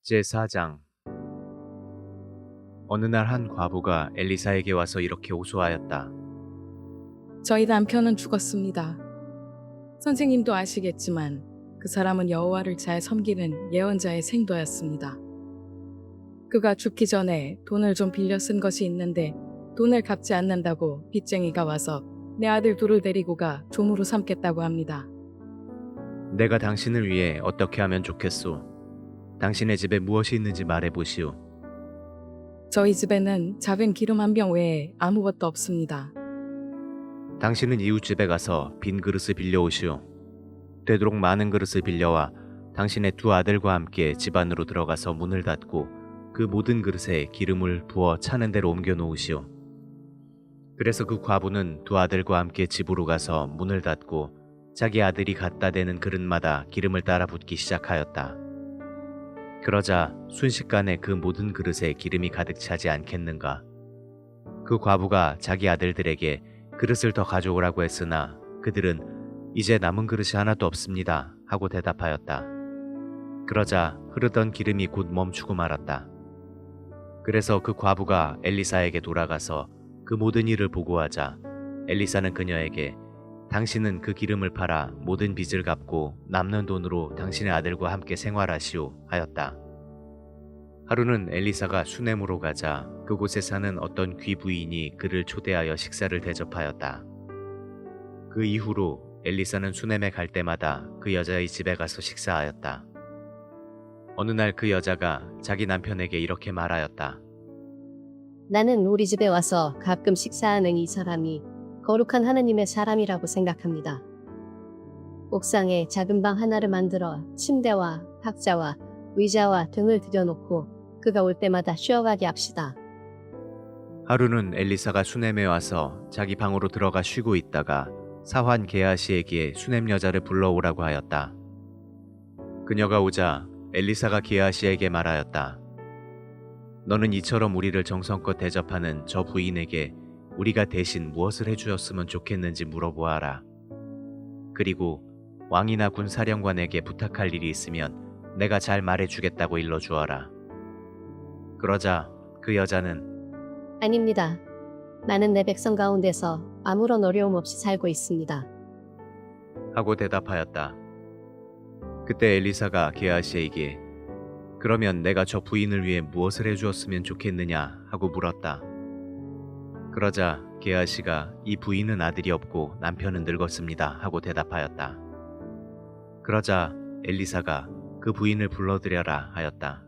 제4장. 어느 날 한 과부가 엘리사에게 와서 이렇게 호소하였다. 저희 남편은 죽었습니다. 선생님도 아시겠지만 그 사람은 여호와를 잘 섬기는 예언자의 생도였습니다. 그가 죽기 전에 돈을 좀 빌려 쓴 것이 있는데 돈을 갚지 않는다고 빚쟁이가 와서 내 아들 둘을 데리고 가 종으로 삼겠다고 합니다. 내가 당신을 위해 어떻게 하면 좋겠소? 당신의 집에 무엇이 있는지 말해보시오. 저희 집에는 작은 기름 한 병 외에 아무것도 없습니다. 당신은 이웃집에 가서 빈 그릇을 빌려오시오. 되도록 많은 그릇을 빌려와 당신의 두 아들과 함께 집 안으로 들어가서 문을 닫고 그 모든 그릇에 기름을 부어 차는 대로 옮겨 놓으시오. 그래서 그 과부는 두 아들과 함께 집으로 가서 문을 닫고 자기 아들이 갖다 대는 그릇마다 기름을 따라 붓기 시작하였다. 그러자 순식간에 그 모든 그릇에 기름이 가득 차지 않겠는가. 그 과부가 자기 아들들에게 그릇을 더 가져오라고 했으나 그들은 이제 남은 그릇이 하나도 없습니다 하고 대답하였다. 그러자 흐르던 기름이 곧 멈추고 말았다. 그래서 그 과부가 엘리사에게 돌아가서 그 모든 일을 보고하자 엘리사는 그녀에게 당신은 그 기름을 팔아 모든 빚을 갚고 남는 돈으로 당신의 아들과 함께 생활하시오 하였다. 하루는 엘리사가 수넴으로 가자 그곳에 사는 어떤 귀부인이 그를 초대하여 식사를 대접하였다. 그 이후로 엘리사는 수넴에 갈 때마다 그 여자의 집에 가서 식사하였다. 어느 날 그 여자가 자기 남편에게 이렇게 말하였다. 나는 우리 집에 와서 가끔 식사하는 이 사람이 거룩한 하나님의 사람이라고 생각합니다. 옥상에 작은 방 하나를 만들어 침대와 탁자와 의자와 등을 들여놓고 그가 올 때마다 쉬어가게 합시다. 하루는 엘리사가 수넴에 와서 자기 방으로 들어가 쉬고 있다가 사환 게하시에게 수넴 여자를 불러오라고 하였다. 그녀가 오자 엘리사가 게하시에게 말하였다. 너는 이처럼 우리를 정성껏 대접하는 저 부인에게 우리가 대신 무엇을 해주었으면 좋겠는지 물어보아라. 그리고 왕이나 군 사령관에게 부탁할 일이 있으면 내가 잘 말해주겠다고 일러주어라. 그러자 그 여자는 아닙니다. 나는 내 백성 가운데서 아무런 어려움 없이 살고 있습니다. 하고 대답하였다. 그때 엘리사가 게하시에게 그러면 내가 저 부인을 위해 무엇을 해주었으면 좋겠느냐 하고 물었다. 그러자 게하시가 이 부인은 아들이 없고 남편은 늙었습니다 하고 대답하였다. 그러자 엘리사가 그 부인을 불러들여라 하였다.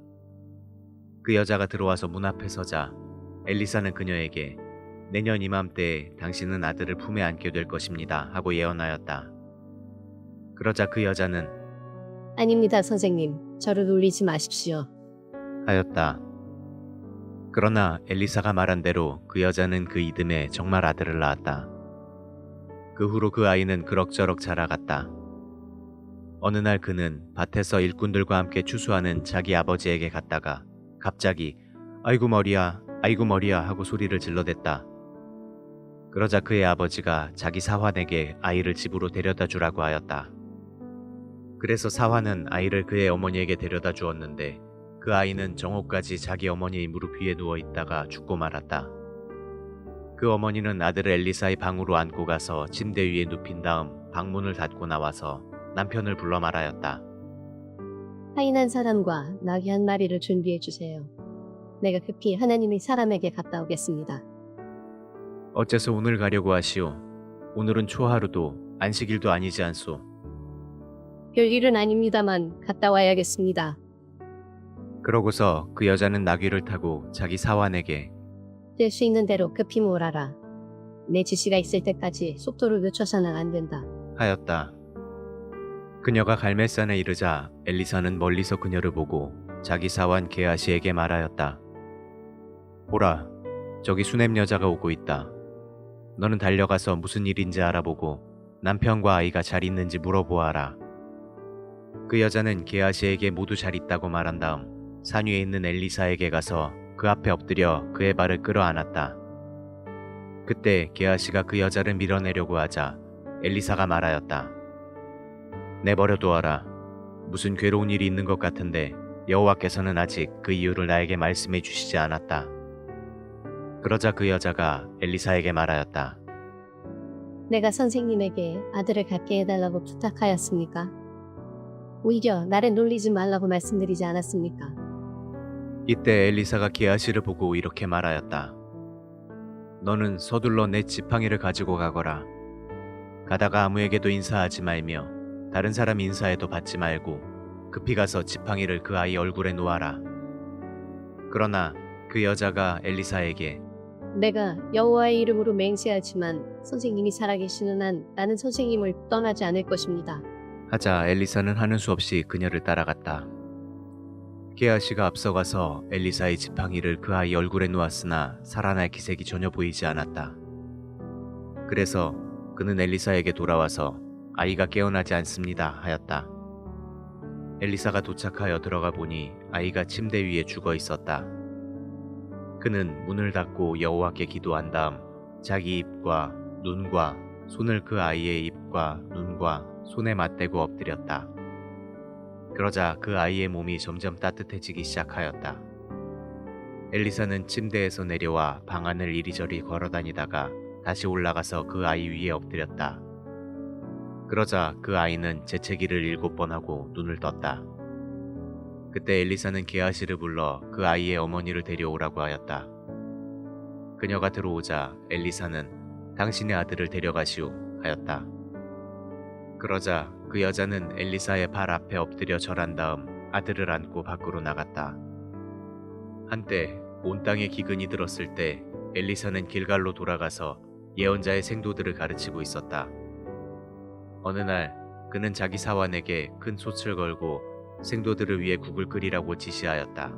그 여자가 들어와서 문 앞에 서자 엘리사는 그녀에게 내년 이맘때에 당신은 아들을 품에 안게 될 것입니다 하고 예언하였다. 그러자 그 여자는 아닙니다, 선생님. 저를 놀리지 마십시오. 하였다. 그러나 엘리사가 말한 대로 그 여자는 그 이듬해 정말 아들을 낳았다. 그 후로 그 아이는 그럭저럭 자라갔다. 어느 날 그는 밭에서 일꾼들과 함께 추수하는 자기 아버지에게 갔다가 갑자기 아이고 머리야 아이고 머리야 하고 소리를 질러댔다. 그러자 그의 아버지가 자기 사환에게 아이를 집으로 데려다 주라고 하였다. 그래서 사환은 아이를 그의 어머니에게 데려다 주었는데 그 아이는 정오까지 자기 어머니의 무릎 위에 누워 있다가 죽고 말았다. 그 어머니는 아들을 엘리사의 방으로 안고 가서 침대 위에 눕힌 다음 방문을 닫고 나와서 남편을 불러 말하였다. 하인한 사람과 나귀 한 마리를 준비해 주세요. 내가 급히 하나님의 사람에게 갔다 오겠습니다. 어째서 오늘 가려고 하시오? 오늘은 초하루도 안식일도 아니지 않소? 별일은 아닙니다만 갔다 와야겠습니다. 그러고서 그 여자는 나귀를 타고 자기 사환에게 될 수 있는 대로 급히 몰아라. 내 지시가 있을 때까지 속도를 늦춰서는 안 된다. 하였다. 그녀가 갈멜산에 이르자 엘리사는 멀리서 그녀를 보고 자기 사환 게하시에게 말하였다. 보라, 저기 수넴 여자가 오고 있다. 너는 달려가서 무슨 일인지 알아보고 남편과 아이가 잘 있는지 물어보아라. 그 여자는 게하시에게 모두 잘 있다고 말한 다음 산 위에 있는 엘리사에게 가서 그 앞에 엎드려 그의 발을 끌어안았다. 그때 게하시가 그 여자를 밀어내려고 하자 엘리사가 말하였다. 내버려 두어라. 무슨 괴로운 일이 있는 것 같은데 여호와께서는 아직 그 이유를 나에게 말씀해 주시지 않았다. 그러자 그 여자가 엘리사에게 말하였다. 내가 선생님에게 아들을 갖게 해달라고 부탁하였습니까? 오히려 나를 놀리지 말라고 말씀드리지 않았습니까? 이때 엘리사가 게하시를 보고 이렇게 말하였다. 너는 서둘러 내 지팡이를 가지고 가거라. 가다가 아무에게도 인사하지 말며 다른 사람 인사에도 받지 말고 급히 가서 지팡이를 그 아이 얼굴에 놓아라. 그러나 그 여자가 엘리사에게 내가 여호와의 이름으로 맹세하지만 선생님이 살아계시는 한 나는 선생님을 떠나지 않을 것입니다. 하자 엘리사는 하는 수 없이 그녀를 따라갔다. 게하시가 앞서가서 엘리사의 지팡이를 그 아이 얼굴에 놓았으나 살아날 기색이 전혀 보이지 않았다. 그래서 그는 엘리사에게 돌아와서 아이가 깨어나지 않습니다 하였다. 엘리사가 도착하여 들어가 보니 아이가 침대 위에 죽어 있었다. 그는 문을 닫고 여호와께 기도한 다음 자기 입과 눈과 손을 그 아이의 입과 눈과 손에 맞대고 엎드렸다. 그러자 그 아이의 몸이 점점 따뜻해지기 시작하였다. 엘리사는 침대에서 내려와 방 안을 이리저리 걸어다니다가 다시 올라가서 그 아이 위에 엎드렸다. 그러자 그 아이는 재채기를 7번 하고 눈을 떴다. 그때 엘리사는 게하시를 불러 그 아이의 어머니를 데려오라고 하였다. 그녀가 들어오자 엘리사는 당신의 아들을 데려가시오 하였다. 그러자 그 여자는 엘리사의 발 앞에 엎드려 절한 다음 아들을 안고 밖으로 나갔다. 한때 온 땅에 기근이 들었을 때 엘리사는 길갈로 돌아가서 예언자의 생도들을 가르치고 있었다. 어느 날 그는 자기 사환에게 큰 솥을 걸고 생도들을 위해 국을 끓이라고 지시하였다.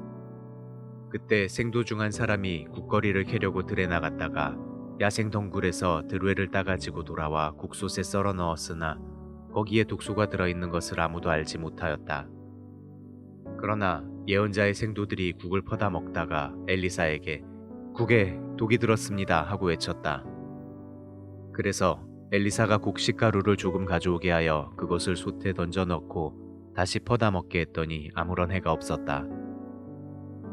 그때 생도 중 한 사람이 국거리를 캐려고 들에 나갔다가 야생 덩굴에서 들외를 따가지고 돌아와 국솥에 썰어 넣었으나 거기에 독소가 들어있는 것을 아무도 알지 못하였다. 그러나 예언자의 생도들이 국을 퍼다 먹다가 엘리사에게 국에 독이 들었습니다 하고 외쳤다. 그래서 엘리사가 곡식가루를 조금 가져오게 하여 그것을 솥에 던져 넣고 다시 퍼다 먹게 했더니 아무런 해가 없었다.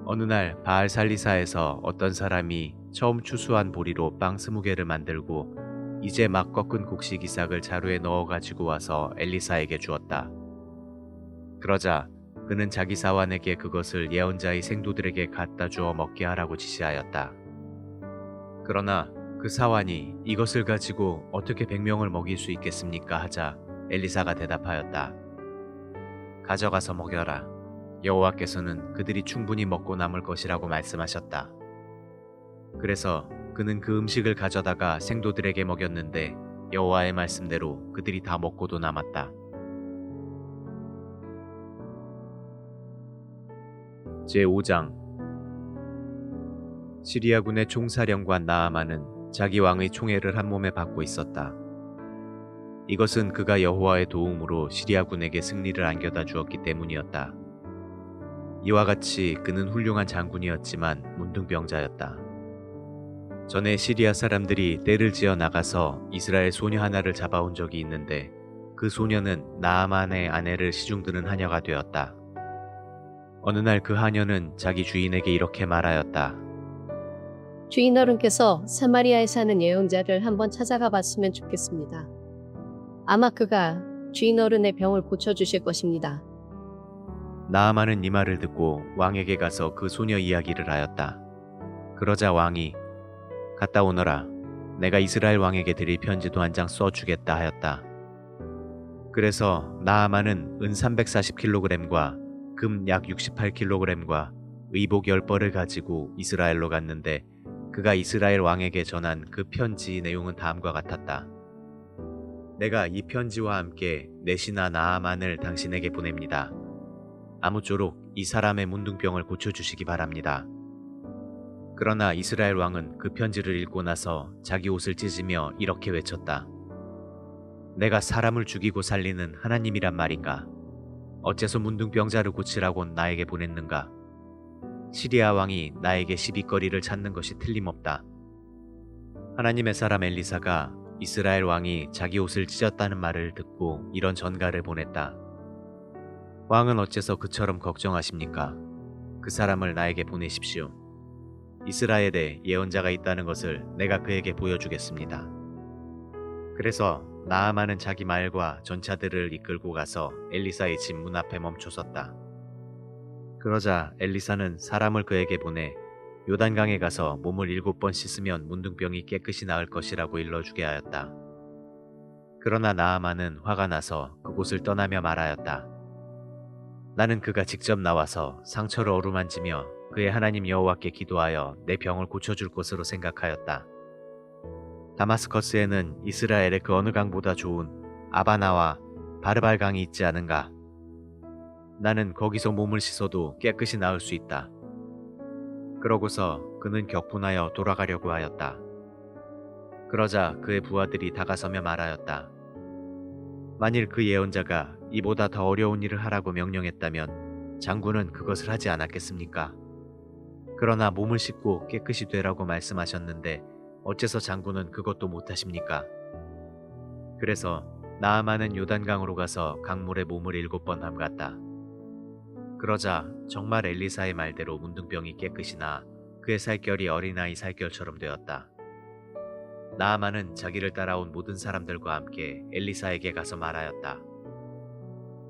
어느 날 바알 살리사에서 어떤 사람이 처음 추수한 보리로 빵 20개를 만들고 이제 막 꺾은 곡식 이삭을 자루에 넣어 가지고 와서 엘리사에게 주었다. 그러자 그는 자기 사환에게 그것을 예언자의 생도들에게 갖다 주어 먹게 하라고 지시하였다. 그러나 그 사환이 이것을 가지고 어떻게 100명을 먹일 수 있겠습니까 하자 엘리사가 대답하였다. 가져가서 먹여라. 여호와께서는 그들이 충분히 먹고 남을 것이라고 말씀하셨다. 그래서 그는 그 음식을 가져다가 생도들에게 먹였는데 여호와의 말씀대로 그들이 다 먹고도 남았다. 제5장 시리아군의 총사령관 나아만은 자기 왕의 총애를 한 몸에 받고 있었다. 이것은 그가 여호와의 도움으로 시리아군에게 승리를 안겨다 주었기 때문이었다. 이와 같이 그는 훌륭한 장군이었지만 문둥병자였다. 전에 시리아 사람들이 떼를 지어 나가서 이스라엘 소녀 하나를 잡아온 적이 있는데 그 소녀는 나아만의 아내를 시중드는 하녀가 되었다. 어느 날 그 하녀는 자기 주인에게 이렇게 말하였다. 주인 어른께서 사마리아에 사는 예언자를 한번 찾아가 봤으면 좋겠습니다. 아마 그가 주인 어른의 병을 고쳐주실 것입니다. 나아만은 이 말을 듣고 왕에게 가서 그 소녀 이야기를 하였다. 그러자 왕이 갔다 오너라. 내가 이스라엘 왕에게 드릴 편지도 한 장 써주겠다 하였다. 그래서 나아만은 은 340kg과 금 약 68kg과 의복 10벌을 가지고 이스라엘로 갔는데 그가 이스라엘 왕에게 전한 그 편지 내용은 다음과 같았다. 내가 이 편지와 함께 내 신하 나아만을 당신에게 보냅니다. 아무쪼록 이 사람의 문둥병을 고쳐주시기 바랍니다. 그러나 이스라엘 왕은 그 편지를 읽고 나서 자기 옷을 찢으며 이렇게 외쳤다. 내가 사람을 죽이고 살리는 하나님이란 말인가? 어째서 문둥병자를 고치라고 나에게 보냈는가? 시리아 왕이 나에게 시비거리를 찾는 것이 틀림없다. 하나님의 사람 엘리사가 이스라엘 왕이 자기 옷을 찢었다는 말을 듣고 이런 전가를 보냈다. 왕은 어째서 그처럼 걱정하십니까? 그 사람을 나에게 보내십시오. 이스라엘에 예언자가 있다는 것을 내가 그에게 보여주겠습니다. 그래서 나아만은 자기 말과 전차들을 이끌고 가서 엘리사의 집 문 앞에 멈춰섰다. 그러자 엘리사는 사람을 그에게 보내 요단강에 가서 몸을 7번 씻으면 문둥병이 깨끗이 나을 것이라고 일러주게 하였다. 그러나 나아만은 화가 나서 그곳을 떠나며 말하였다. 나는 그가 직접 나와서 상처를 어루만지며 그의 하나님 여호와께 기도하여 내 병을 고쳐줄 것으로 생각하였다. 다마스커스에는 이스라엘의 그 어느 강보다 좋은 아바나와 바르발 강이 있지 않은가? 나는 거기서 몸을 씻어도 깨끗이 나을 수 있다. 그러고서 그는 격분하여 돌아가려고 하였다. 그러자 그의 부하들이 다가서며 말하였다. 만일 그 예언자가 이보다 더 어려운 일을 하라고 명령했다면 장군은 그것을 하지 않았겠습니까? 그러나 몸을 씻고 깨끗이 되라고 말씀하셨는데 어째서 장군은 그것도 못하십니까? 그래서 나아만은 요단강으로 가서 강물에 몸을 7번 담갔다. 그러자 정말 엘리사의 말대로 문둥병이 깨끗이 나 그의 살결이 어린아이 살결처럼 되었다. 나아만은 자기를 따라온 모든 사람들과 함께 엘리사에게 가서 말하였다.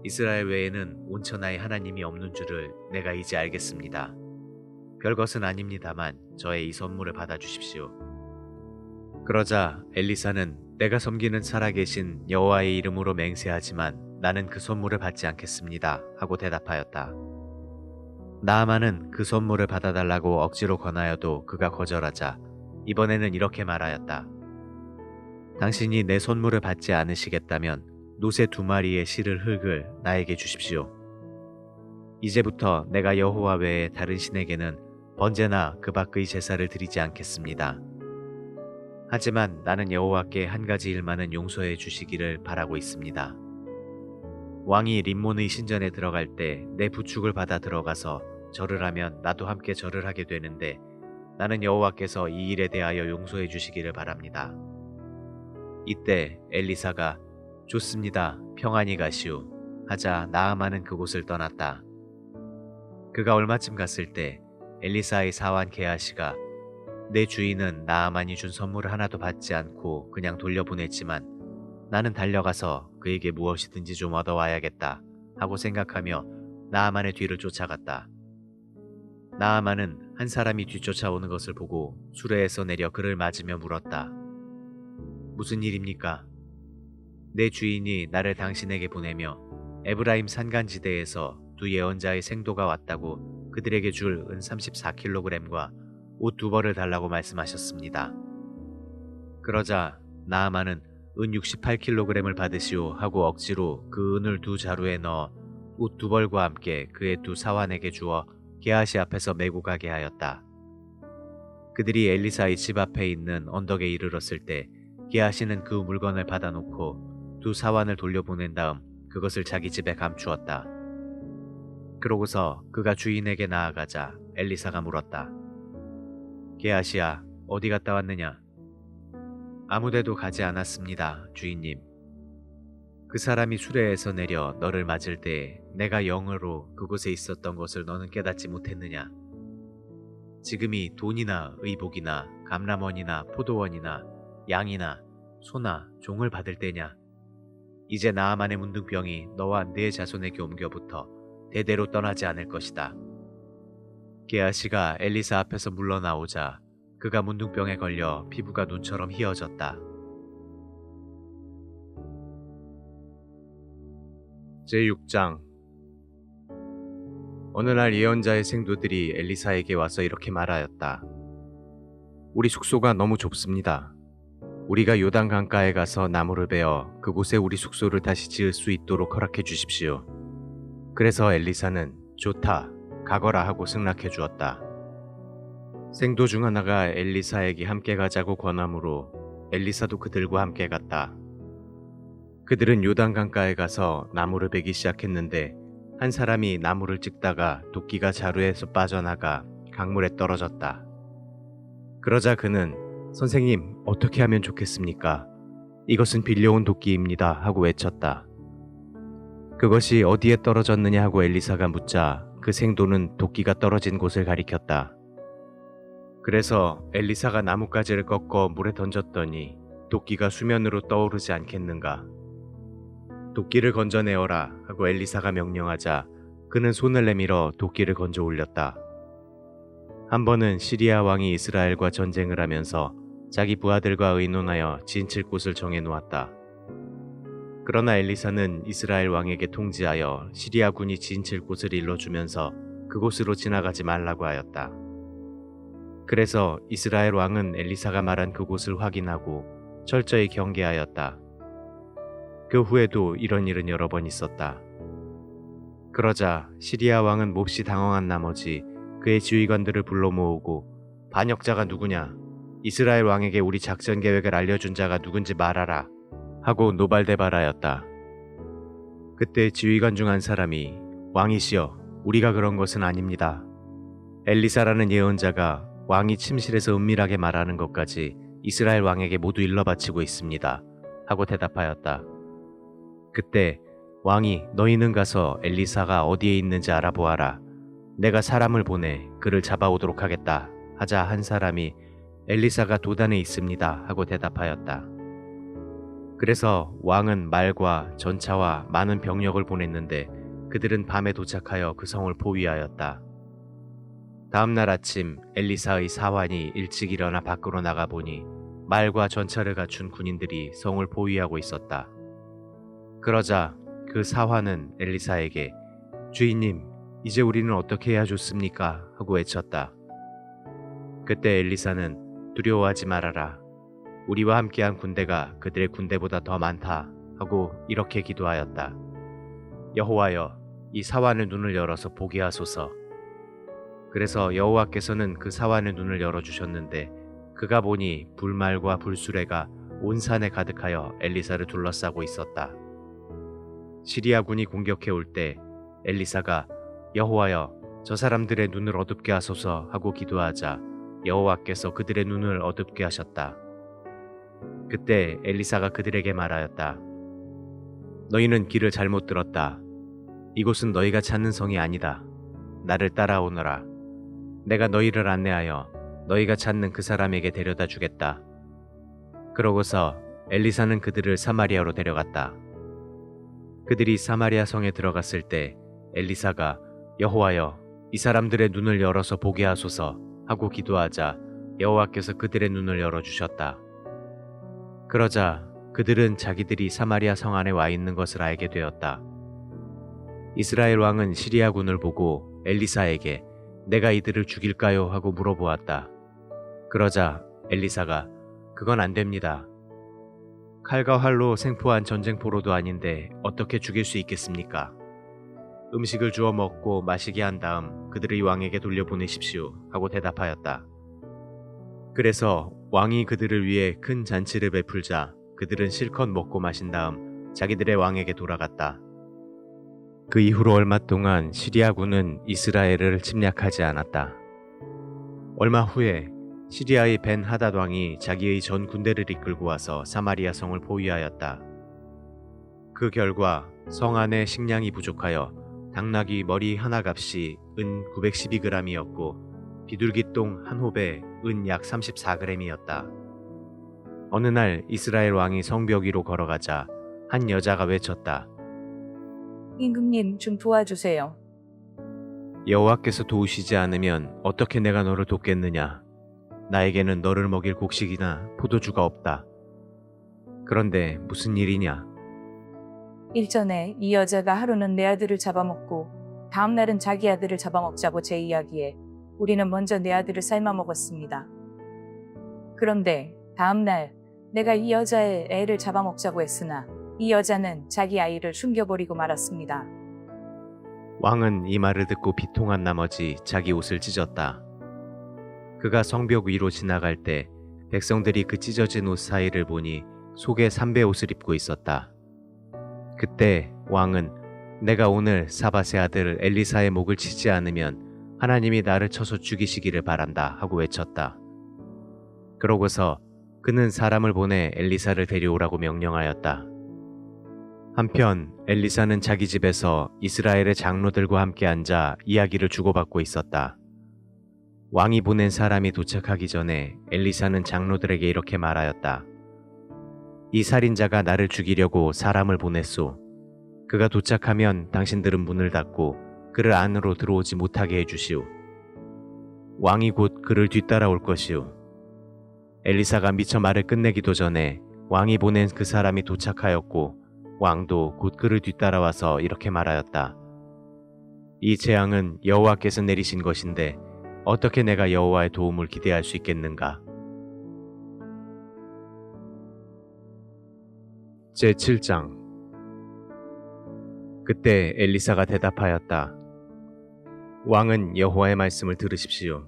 이스라엘 외에는 온천하에 하나님이 없는 줄을 내가 이제 알겠습니다. 별것은 아닙니다만 저의 이 선물을 받아주십시오. 그러자 엘리사는 내가 섬기는 살아계신 여호와의 이름으로 맹세하지만 나는 그 선물을 받지 않겠습니다 하고 대답하였다. 나아만은 그 선물을 받아달라고 억지로 권하여도 그가 거절하자 이번에는 이렇게 말하였다. 당신이 내 선물을 받지 않으시겠다면 노새 2마리의 실을 흙을 나에게 주십시오. 이제부터 내가 여호와 외에 다른 신에게는 번제나 그 밖의 제사를 드리지 않겠습니다. 하지만 나는 여호와께 한 가지 일만은 용서해 주시기를 바라고 있습니다. 왕이 림몬의 신전에 들어갈 때 내 부축을 받아 들어가서 절을 하면 나도 함께 절을 하게 되는데 나는 여호와께서 이 일에 대하여 용서해 주시기를 바랍니다. 이때 엘리사가 좋습니다. 평안히 가시오. 하자 나아만은 그곳을 떠났다. 그가 얼마쯤 갔을 때 엘리사의 사환 게하시가 내 주인은 나아만이 준 선물을 하나도 받지 않고 그냥 돌려보냈지만 나는 달려가서 그에게 무엇이든지 좀 얻어와야겠다 하고 생각하며 나아만의 뒤를 쫓아갔다. 나아만은 한 사람이 뒤쫓아오는 것을 보고 수레에서 내려 그를 맞으며 물었다. 무슨 일입니까? 내 주인이 나를 당신에게 보내며 에브라임 산간지대에서 2 예언자의 생도가 왔다고 그들에게 줄 은 34kg과 옷 2벌을 달라고 말씀하셨습니다. 그러자 나아만은 은 68kg을 받으시오 하고 억지로 그 은을 2 자루에 넣어 옷 2벌과 함께 그의 2 사환에게 주어 게하시 앞에서 메고 가게 하였다. 그들이 엘리사의 집 앞에 있는 언덕에 이르렀을 때 게하시는 그 물건을 받아놓고 2 사환을 돌려보낸 다음 그것을 자기 집에 감추었다. 그러고서 그가 주인에게 나아가자 엘리사가 물었다. 게하시야, 어디 갔다 왔느냐? 아무데도 가지 않았습니다, 주인님. 그 사람이 수레에서 내려 너를 맞을 때 내가 영으로 그곳에 있었던 것을 너는 깨닫지 못했느냐? 지금이 돈이나 의복이나 감람원이나 포도원이나 양이나 소나 종을 받을 때냐? 이제 나아만의 문둥병이 너와 네 자손에게 옮겨붙어 대대로 떠나지 않을 것이다. 게하시가 엘리사 앞에서 물러나오자 그가 문둥병에 걸려 피부가 눈처럼 희어졌다. 제6장. 어느 날 예언자의 생도들이 엘리사에게 와서 이렇게 말하였다. 우리 숙소가 너무 좁습니다. 우리가 요단 강가에 가서 나무를 베어 그곳에 우리 숙소를 다시 지을 수 있도록 허락해 주십시오. 그래서 엘리사는 좋다, 가거라 하고 승낙해 주었다. 생도 중 하나가 엘리사에게 함께 가자고 권하므로 엘리사도 그들과 함께 갔다. 그들은 요단 강가에 가서 나무를 베기 시작했는데 한 사람이 나무를 찍다가 도끼가 자루에서 빠져나가 강물에 떨어졌다. 그러자 그는 선생님, 어떻게 하면 좋겠습니까? 이것은 빌려온 도끼입니다 하고 외쳤다. 그것이 어디에 떨어졌느냐 하고 엘리사가 묻자 그 생도는 도끼가 떨어진 곳을 가리켰다. 그래서 엘리사가 나뭇가지를 꺾어 물에 던졌더니 도끼가 수면으로 떠오르지 않겠는가. 도끼를 건져내어라 하고 엘리사가 명령하자 그는 손을 내밀어 도끼를 건져 올렸다. 한 번은 시리아 왕이 이스라엘과 전쟁을 하면서 자기 부하들과 의논하여 진칠 곳을 정해 놓았다. 그러나 엘리사는 이스라엘 왕에게 통지하여 시리아 군이 진칠 곳을 일러주면서 그곳으로 지나가지 말라고 하였다. 그래서 이스라엘 왕은 엘리사가 말한 그곳을 확인하고 철저히 경계하였다. 그 후에도 이런 일은 여러 번 있었다. 그러자 시리아 왕은 몹시 당황한 나머지 그의 지휘관들을 불러 모으고 반역자가 누구냐? 이스라엘 왕에게 우리 작전 계획을 알려준 자가 누군지 말하라 하고 노발대발하였다. 그때 지휘관 중 한 사람이 왕이시여 우리가 그런 것은 아닙니다. 엘리사라는 예언자가 왕이 침실에서 은밀하게 말하는 것까지 이스라엘 왕에게 모두 일러바치고 있습니다 하고 대답하였다. 그때 왕이 너희는 가서 엘리사가 어디에 있는지 알아보아라. 내가 사람을 보내 그를 잡아오도록 하겠다 하자 한 사람이 엘리사가 도단에 있습니다 하고 대답하였다. 그래서 왕은 말과 전차와 많은 병력을 보냈는데 그들은 밤에 도착하여 그 성을 포위하였다. 다음 날 아침 엘리사의 사환이 일찍 일어나 밖으로 나가보니 말과 전차를 갖춘 군인들이 성을 포위하고 있었다. 그러자 그 사환은 엘리사에게 주인님, 이제 우리는 어떻게 해야 좋습니까? 하고 외쳤다. 그때 엘리사는 두려워하지 말아라. 우리와 함께한 군대가 그들의 군대보다 더 많다 하고 이렇게 기도하였다. 여호와여, 이 사환의 눈을 열어서 보게 하소서. 그래서 여호와께서는 그 사환의 눈을 열어주셨는데 그가 보니 불말과 불수레가 온 산에 가득하여 엘리사를 둘러싸고 있었다. 시리아군이 공격해 올 때 엘리사가 여호와여, 저 사람들의 눈을 어둡게 하소서 하고 기도하자 여호와께서 그들의 눈을 어둡게 하셨다. 그때 엘리사가 그들에게 말하였다. 너희는 길을 잘못 들었다. 이곳은 너희가 찾는 성이 아니다. 나를 따라오너라. 내가 너희를 안내하여 너희가 찾는 그 사람에게 데려다 주겠다. 그러고서 엘리사는 그들을 사마리아로 데려갔다. 그들이 사마리아 성에 들어갔을 때 엘리사가 여호와여, 이 사람들의 눈을 열어서 보게 하소서 하고 기도하자 여호와께서 그들의 눈을 열어주셨다. 그러자 그들은 자기들이 사마리아 성 안에 와 있는 것을 알게 되었다. 이스라엘 왕은 시리아군을 보고 엘리사에게 내가 이들을 죽일까요? 하고 물어보았다. 그러자 엘리사가 그건 안 됩니다. 칼과 활로 생포한 전쟁포로도 아닌데 어떻게 죽일 수 있겠습니까? 음식을 주어 먹고 마시게 한 다음 그들을 왕에게 돌려보내십시오 하고 대답하였다. 그래서 왕이 그들을 위해 큰 잔치를 베풀자 그들은 실컷 먹고 마신 다음 자기들의 왕에게 돌아갔다. 그 이후로 얼마 동안 시리아군은 이스라엘을 침략하지 않았다. 얼마 후에 시리아의 벤 하닷 왕이 자기의 전 군대를 이끌고 와서 사마리아 성을 포위하였다. 그 결과 성 안에 식량이 부족하여 당나귀 머리 하나 값이 은 912g이었고 비둘기똥 한 홉에 은 약 34g이었다. 어느 날 이스라엘 왕이 성벽 위로 걸어가자 한 여자가 외쳤다. 임금님 좀 도와주세요. 여호와께서 도우시지 않으면 어떻게 내가 너를 돕겠느냐. 나에게는 너를 먹일 곡식이나 포도주가 없다. 그런데 무슨 일이냐? 일전에 이 여자가 하루는 내 아들을 잡아먹고 다음 날은 자기 아들을 잡아먹자고 제이야기에 우리는 먼저 내 아들을 삶아 먹었습니다. 그런데 다음 날 내가 이 여자의 애를 잡아먹자고 했으나 이 여자는 자기 아이를 숨겨버리고 말았습니다. 왕은 이 말을 듣고 비통한 나머지 자기 옷을 찢었다. 그가 성벽 위로 지나갈 때 백성들이 그 찢어진 옷 사이를 보니 속에 삼배 옷을 입고 있었다. 그때 왕은 내가 오늘 사밧의 아들 엘리사의 목을 치지 않으면 하나님이 나를 쳐서 죽이시기를 바란다 하고 외쳤다. 그러고서 그는 사람을 보내 엘리사를 데려오라고 명령하였다. 한편 엘리사는 자기 집에서 이스라엘의 장로들과 함께 앉아 이야기를 주고받고 있었다. 왕이 보낸 사람이 도착하기 전에 엘리사는 장로들에게 이렇게 말하였다. 이 살인자가 나를 죽이려고 사람을 보냈소. 그가 도착하면 당신들은 문을 닫고 그를 안으로 들어오지 못하게 해주시오. 왕이 곧 그를 뒤따라올 것이오. 엘리사가 미처 말을 끝내기도 전에 왕이 보낸 그 사람이 도착하였고 왕도 곧 그를 뒤따라와서 이렇게 말하였다. 이 재앙은 여호와께서 내리신 것인데 어떻게 내가 여호와의 도움을 기대할 수 있겠는가? 제7장. 그때 엘리사가 대답하였다. 왕은 여호와의 말씀을 들으십시오.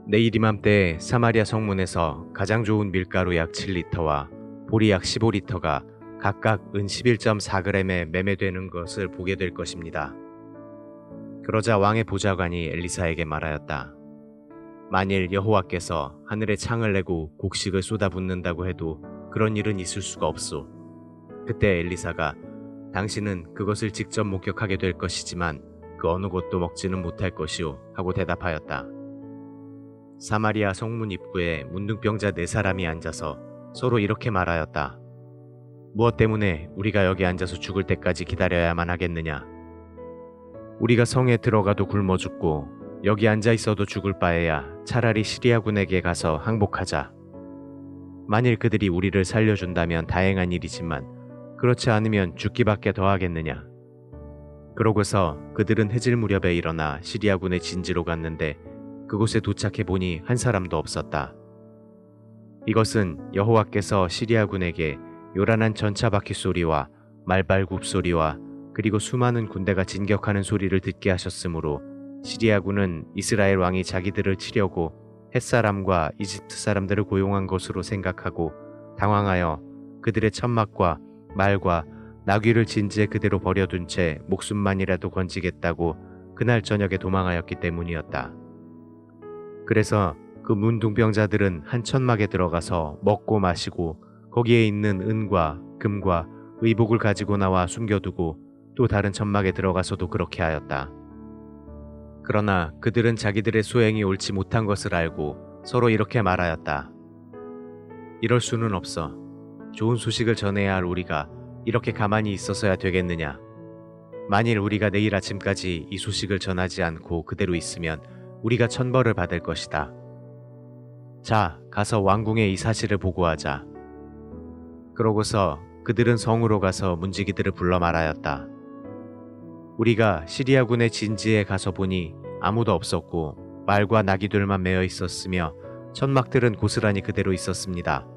내일 이맘때 사마리아 성문에서 가장 좋은 밀가루 약 7리터와 보리 약 15리터가 각각 은 11.4g에 매매되는 것을 보게 될 것입니다. 그러자 왕의 보좌관이 엘리사에게 말하였다. 만일 여호와께서 하늘에 창을 내고 곡식을 쏟아붓는다고 해도 그런 일은 있을 수가 없소. 그때 엘리사가 당신은 그것을 직접 목격하게 될 것이지만 그 어느 것도 먹지는 못할 것이오 하고 대답하였다. 사마리아 성문 입구에 문둥병자 4사람이 앉아서 서로 이렇게 말하였다. 무엇 때문에 우리가 여기 앉아서 죽을 때까지 기다려야만 하겠느냐? 우리가 성에 들어가도 굶어 죽고 여기 앉아 있어도 죽을 바에야 차라리 시리아군에게 가서 항복하자. 만일 그들이 우리를 살려준다면 다행한 일이지만 그렇지 않으면 죽기밖에 더 하겠느냐? 그러고서 그들은 해질 무렵에 일어나 시리아군의 진지로 갔는데 그곳에 도착해 보니 한 사람도 없었다. 이것은 여호와께서 시리아군에게 요란한 전차 바퀴 소리와 말발굽 소리와 그리고 수많은 군대가 진격하는 소리를 듣게 하셨으므로 시리아군은 이스라엘 왕이 자기들을 치려고 햇사람과 이집트 사람들을 고용한 것으로 생각하고 당황하여 그들의 천막과 말과 나귀를 진지에 그대로 버려둔 채 목숨만이라도 건지겠다고 그날 저녁에 도망하였기 때문이었다. 그래서 그 문둥병자들은 한 천막에 들어가서 먹고 마시고 거기에 있는 은과 금과 의복을 가지고 나와 숨겨두고 또 다른 천막에 들어가서도 그렇게 하였다. 그러나 그들은 자기들의 소행이 옳지 못한 것을 알고 서로 이렇게 말하였다. 이럴 수는 없어. 좋은 소식을 전해야 할 우리가 이렇게 가만히 있어서야 되겠느냐. 만일 우리가 내일 아침까지 이 소식을 전하지 않고 그대로 있으면 우리가 천벌을 받을 것이다. 자, 가서 왕궁에 이 사실을 보고하자. 그러고서 그들은 성으로 가서 문지기들을 불러 말하였다. 우리가 시리아군의 진지에 가서 보니 아무도 없었고 말과 나귀들만 매어 있었으며 천막들은 고스란히 그대로 있었습니다.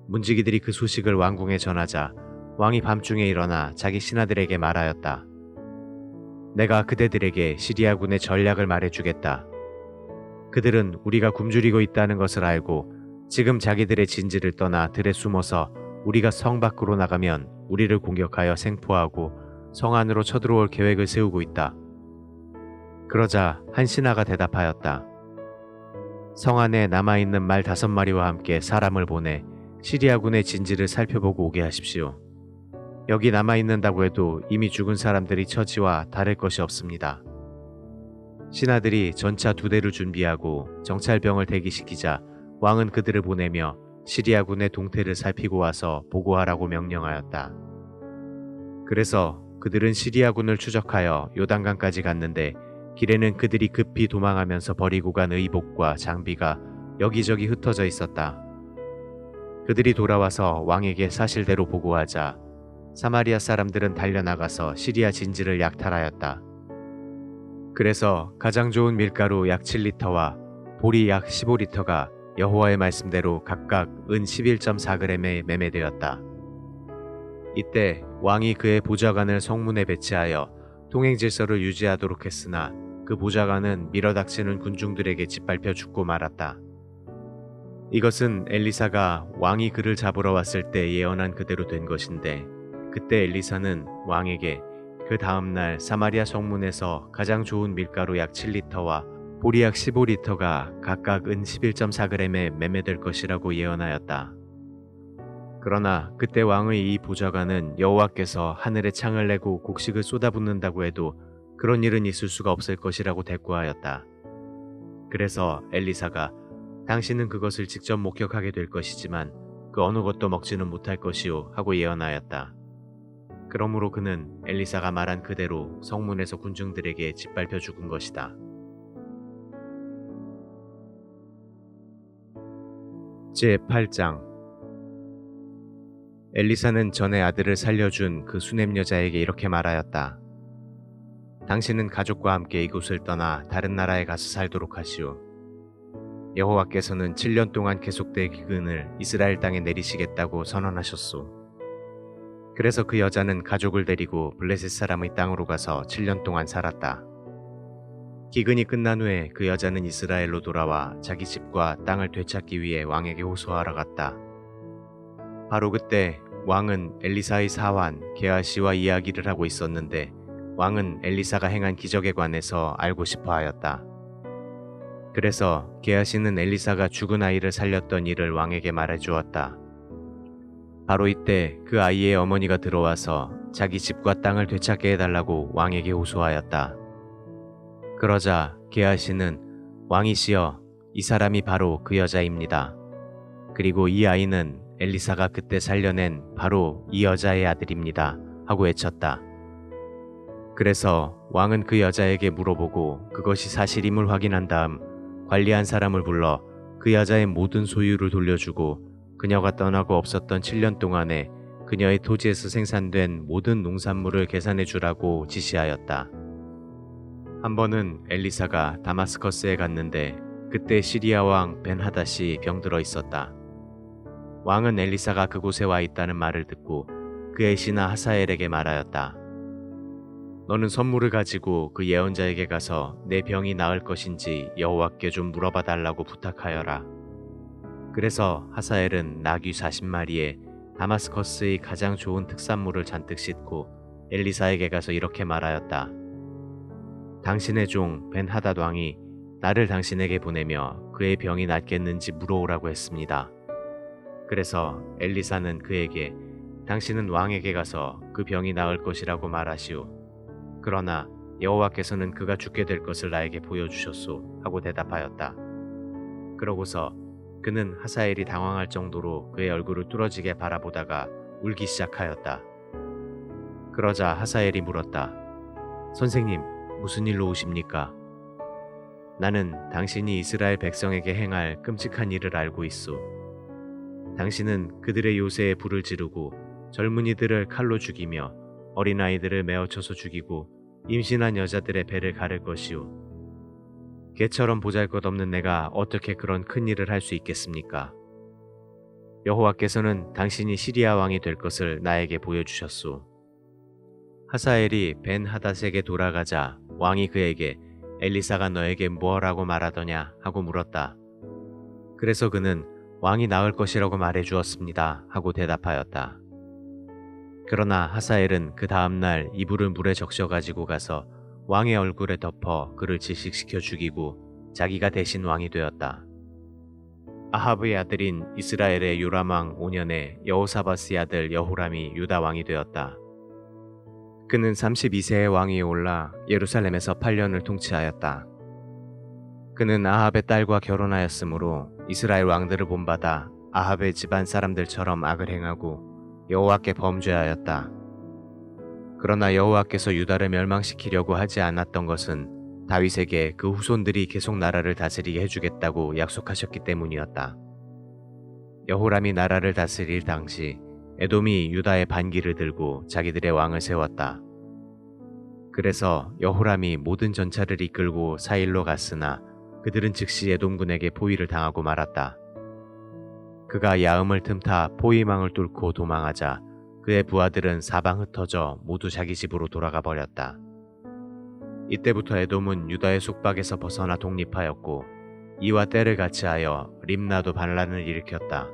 문지기들이 그 소식을 왕궁에 전하자 왕이 밤중에 일어나 자기 신하들에게 말하였다. 내가 그대들에게 시리아군의 전략을 말해주겠다. 그들은 우리가 굶주리고 있다는 것을 알고 지금 자기들의 진지를 떠나 들에 숨어서 우리가 성 밖으로 나가면 우리를 공격하여 생포하고 성 안으로 쳐들어올 계획을 세우고 있다. 그러자 한 신하가 대답하였다. 성 안에 남아있는 말 5마리와 함께 사람을 보내 시리아군의 진지를 살펴보고 오게 하십시오. 여기 남아있는다고 해도 이미 죽은 사람들이 처지와 다를 것이 없습니다. 신하들이 전차 2대를 준비하고 정찰병을 대기시키자 왕은 그들을 보내며 시리아군의 동태를 살피고 와서 보고하라고 명령하였다. 그래서 그들은 시리아군을 추적하여 요단강까지 갔는데 길에는 그들이 급히 도망하면서 버리고 간 의복과 장비가 여기저기 흩어져 있었다. 그들이 돌아와서 왕에게 사실대로 보고하자 사마리아 사람들은 달려나가서 시리아 진지를 약탈하였다. 그래서 가장 좋은 밀가루 약 7리터와 보리 약 15리터가 여호와의 말씀대로 각각 은 11.4g에 매매되었다. 이때 왕이 그의 보좌관을 성문에 배치하여 통행 질서를 유지하도록 했으나 그 보좌관은 밀어닥치는 군중들에게 짓밟혀 죽고 말았다. 이것은 엘리사가 왕이 그를 잡으러 왔을 때 예언한 그대로 된 것인데 그때 엘리사는 왕에게 그 다음날 사마리아 성문에서 가장 좋은 밀가루 약 7리터와 보리 약 15리터가 각각 은 11.4g에 매매될 것이라고 예언하였다. 그러나 그때 왕의 이 보좌관은 여호와께서 하늘에 창을 내고 곡식을 쏟아붓는다고 해도 그런 일은 있을 수가 없을 것이라고 대꾸하였다. 그래서 엘리사가 당신은 그것을 직접 목격하게 될 것이지만 그 어느 것도 먹지는 못할 것이요 하고 예언하였다. 그러므로 그는 엘리사가 말한 그대로 성문에서 군중들에게 짓밟혀 죽은 것이다. 제8장 엘리사는 전에 아들을 살려준 그 수넴 여자에게 이렇게 말하였다. 당신은 가족과 함께 이곳을 떠나 다른 나라에 가서 살도록 하시오. 여호와께서는 7년 동안 계속될 기근을 이스라엘 땅에 내리시겠다고 선언하셨소. 그래서 그 여자는 가족을 데리고 블레셋 사람의 땅으로 가서 7년 동안 살았다. 기근이 끝난 후에 그 여자는 이스라엘로 돌아와 자기 집과 땅을 되찾기 위해 왕에게 호소하러 갔다. 바로 그때 왕은 엘리사의 사환 게하시와 이야기를 하고 있었는데 왕은 엘리사가 행한 기적에 관해서 알고 싶어 하였다. 그래서 게하시는 엘리사가 죽은 아이를 살렸던 일을 왕에게 말해 주었다. 바로 이때 그 아이의 어머니가 들어와서 자기 집과 땅을 되찾게 해달라고 왕에게 호소하였다. 그러자 게하시는 왕이시여, 이 사람이 바로 그 여자입니다. 그리고 이 아이는 엘리사가 그때 살려낸 바로 이 여자의 아들입니다. 하고 외쳤다. 그래서 왕은 그 여자에게 물어보고 그것이 사실임을 확인한 다음 관리한 사람을 불러 그 여자의 모든 소유를 돌려주고 그녀가 떠나고 없었던 7년 동안에 그녀의 토지에서 생산된 모든 농산물을 계산해 주라고 지시하였다. 한 번은 엘리사가 다마스커스에 갔는데 그때 시리아 왕 벤하닷이 병들어 있었다. 왕은 엘리사가 그곳에 와 있다는 말을 듣고 그의 신하 하사엘에게 말하였다. 너는 선물을 가지고 그 예언자에게 가서 내 병이 나을 것인지 여호와께 좀 물어봐 달라고 부탁하여라. 그래서 하사엘은 나귀 40마리에 다마스커스의 가장 좋은 특산물을 잔뜩 싣고 엘리사에게 가서 이렇게 말하였다. 당신의 종 벤하닷 왕이 나를 당신에게 보내며 그의 병이 낫겠는지 물어오라고 했습니다. 그래서 엘리사는 그에게 당신은 왕에게 가서 그 병이 나을 것이라고 말하시오. 그러나 여호와께서는 그가 죽게 될 것을 나에게 보여주셨소 하고 대답하였다. 그러고서 그는 하사엘이 당황할 정도로 그의 얼굴을 뚫어지게 바라보다가 울기 시작하였다. 그러자 하사엘이 물었다. 선생님, 무슨 일로 오십니까? 나는 당신이 이스라엘 백성에게 행할 끔찍한 일을 알고 있소. 당신은 그들의 요새에 불을 지르고 젊은이들을 칼로 죽이며 어린아이들을 메어쳐서 죽이고 임신한 여자들의 배를 가를 것이오. 개처럼 보잘것없는 내가 어떻게 그런 큰 일을 할 수 있겠습니까? 여호와께서는 당신이 시리아 왕이 될 것을 나에게 보여주셨소. 하사엘이 벤하닷에게 돌아가자 왕이 그에게 엘리사가 너에게 뭐라고 말하더냐 하고 물었다. 그래서 그는 왕이 나을 것이라고 말해 주었습니다 하고 대답하였다. 그러나 하사엘은 그 다음날 이불을 물에 적셔 가지고 가서 왕의 얼굴에 덮어 그를 질식시켜 죽이고 자기가 대신 왕이 되었다. 아합의 아들인 이스라엘의 요람 왕 5년에 여호사밧의 아들 여호람이 유다 왕이 되었다. 그는 32세의 왕위에 올라 예루살렘에서 8년을 통치하였다. 그는 아합의 딸과 결혼하였으므로 이스라엘 왕들을 본받아 아합의 집안 사람들처럼 악을 행하고 여호와께 범죄하였다. 그러나 여호와께서 유다를 멸망시키려고 하지 않았던 것은 다윗에게 그 후손들이 계속 나라를 다스리게 해주겠다고 약속하셨기 때문이었다. 여호람이 나라를 다스릴 당시 에돔이 유다의 반기를 들고 자기들의 왕을 세웠다. 그래서 여호람이 모든 전차를 이끌고 사일로 갔으나 그들은 즉시 에돔군에게 포위를 당하고 말았다. 그가 야음을 틈타 포위망을 뚫고 도망하자 그의 부하들은 사방 흩어져 모두 자기 집으로 돌아가 버렸다. 이때부터 에돔은 유다의 속박에서 벗어나 독립하였고 이와 때를 같이하여 림나도 반란을 일으켰다.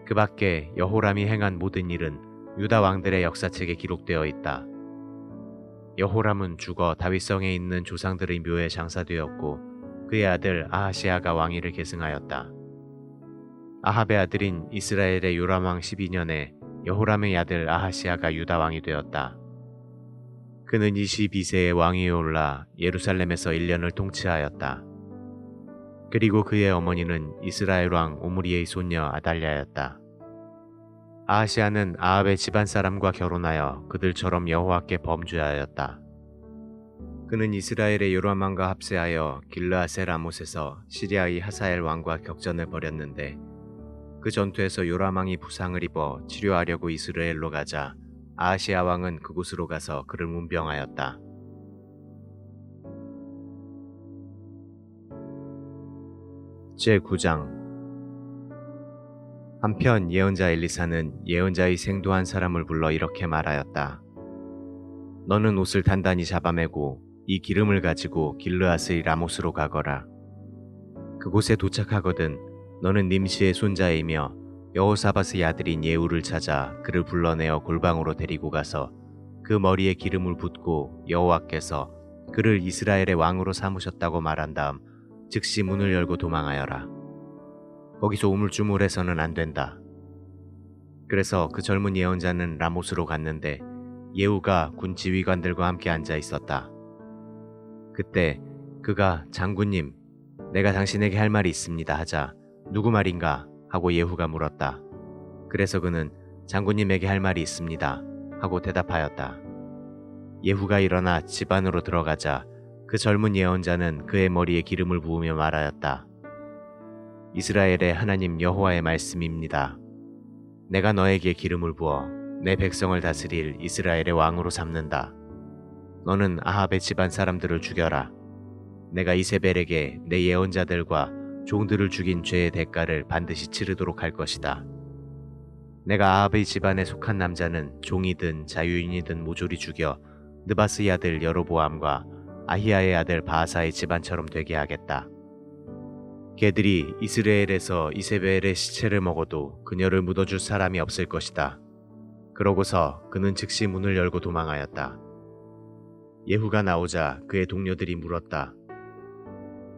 그 밖에 여호람이 행한 모든 일은 유다 왕들의 역사책에 기록되어 있다. 여호람은 죽어 다윗성에 있는 조상들의 묘에 장사되었고 그의 아들 아하시아가 왕위를 계승하였다. 아합의 아들인 이스라엘의 요람 왕 12년에 여호람의 아들 아하시아가 유다 왕이 되었다. 그는 22세의 왕위에 올라 예루살렘에서 1년을 통치하였다. 그리고 그의 어머니는 이스라엘 왕 오므리의 손녀 아달랴였다. 아하시아는 아합의 집안 사람과 결혼하여 그들처럼 여호와께 범죄하였다. 그는 이스라엘의 요람 왕과 합세하여 길르앗의 라못에서 시리아의 하사엘 왕과 격전을 벌였는데 그 전투에서 요람 왕이 부상을 입어 치료하려고 이스라엘로 가자 아하시아 왕은 그곳으로 가서 그를 문병하였다. 제9장. 한편 예언자 엘리사는 예언자의 생도한 사람을 불러 이렇게 말하였다. 너는 옷을 단단히 잡아매고 이 기름을 가지고 길르앗의 라못으로 가거라. 그곳에 도착하거든 너는 님시의 손자이며 여호사밧의 아들인 예후를 찾아 그를 불러내어 골방으로 데리고 가서 그 머리에 기름을 붓고 여호와께서 그를 이스라엘의 왕으로 삼으셨다고 말한 다음 즉시 문을 열고 도망하여라. 거기서 우물쭈물해서는 안 된다. 그래서 그 젊은 예언자는 라못으로 갔는데 예후가 군 지휘관들과 함께 앉아 있었다. 그때 그가 장군님, 내가 당신에게 할 말이 있습니다 하자 누구 말인가 하고 예후가 물었다. 그래서 그는 장군님에게 할 말이 있습니다 하고 대답하였다. 예후가 일어나 집 안으로 들어가자 그 젊은 예언자는 그의 머리에 기름을 부으며 말하였다. 이스라엘의 하나님 여호와의 말씀입니다. 내가 너에게 기름을 부어 내 백성을 다스릴 이스라엘의 왕으로 삼는다. 너는 아합의 집안 사람들을 죽여라. 내가 이세벨에게 내 예언자들과 종들을 죽인 죄의 대가를 반드시 치르도록 할 것이다. 내가 아합의 집안에 속한 남자는 종이든 자유인이든 모조리 죽여 느바스의 아들 여로보암과 아히야의 아들 바하사의 집안처럼 되게 하겠다. 걔들이 이스라엘에서 이세벨의 시체를 먹어도 그녀를 묻어줄 사람이 없을 것이다. 그러고서 그는 즉시 문을 열고 도망하였다. 예후가 나오자 그의 동료들이 물었다.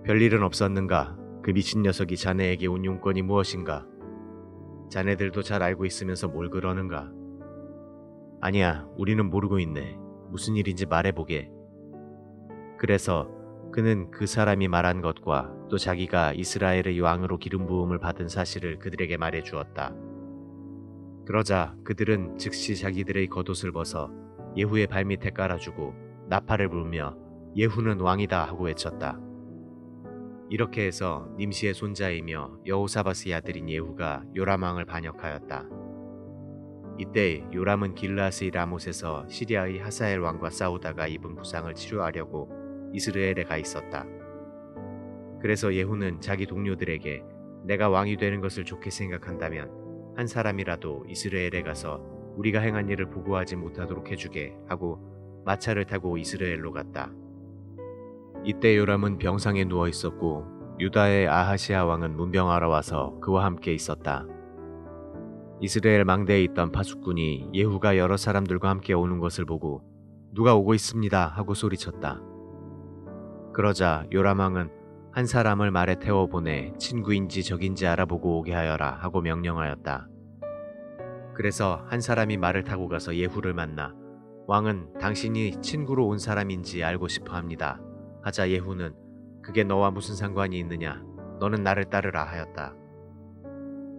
별일은 없었는가? 그 미친 녀석이 자네에게 온 용건이 무엇인가? 자네들도 잘 알고 있으면서 뭘 그러는가? 아니야, 우리는 모르고 있네. 무슨 일인지 말해보게. 그래서 그는 그 사람이 말한 것과 또 자기가 이스라엘의 왕으로 기름 부음을 받은 사실을 그들에게 말해 주었다. 그러자 그들은 즉시 자기들의 겉옷을 벗어 예후의 발밑에 깔아주고 나팔을 불며 예후는 왕이다 하고 외쳤다. 이렇게 해서 님시의 손자이며 여호사밧의 아들인 예후가 요람 왕을 반역하였다. 이때 요람은 길르앗의 라못에서 시리아의 하사엘 왕과 싸우다가 입은 부상을 치료하려고 이스라엘에 가 있었다. 그래서 예후는 자기 동료들에게 내가 왕이 되는 것을 좋게 생각한다면 한 사람이라도 이스라엘에 가서 우리가 행한 일을 보고하지 못하도록 해주게 하고 마차를 타고 이스라엘로 갔다. 이때 요람은 병상에 누워 있었고 유다의 아하시아 왕은 문병하러 와서 그와 함께 있었다. 이스라엘 망대에 있던 파수꾼이 예후가 여러 사람들과 함께 오는 것을 보고 누가 오고 있습니다 하고 소리쳤다. 그러자 요람 왕은 한 사람을 말에 태워 보내 친구인지 적인지 알아보고 오게 하여라 하고 명령하였다. 그래서 한 사람이 말을 타고 가서 예후를 만나 왕은 당신이 친구로 온 사람인지 알고 싶어 합니다. 하자 예후는 그게 너와 무슨 상관이 있느냐? 너는 나를 따르라 하였다.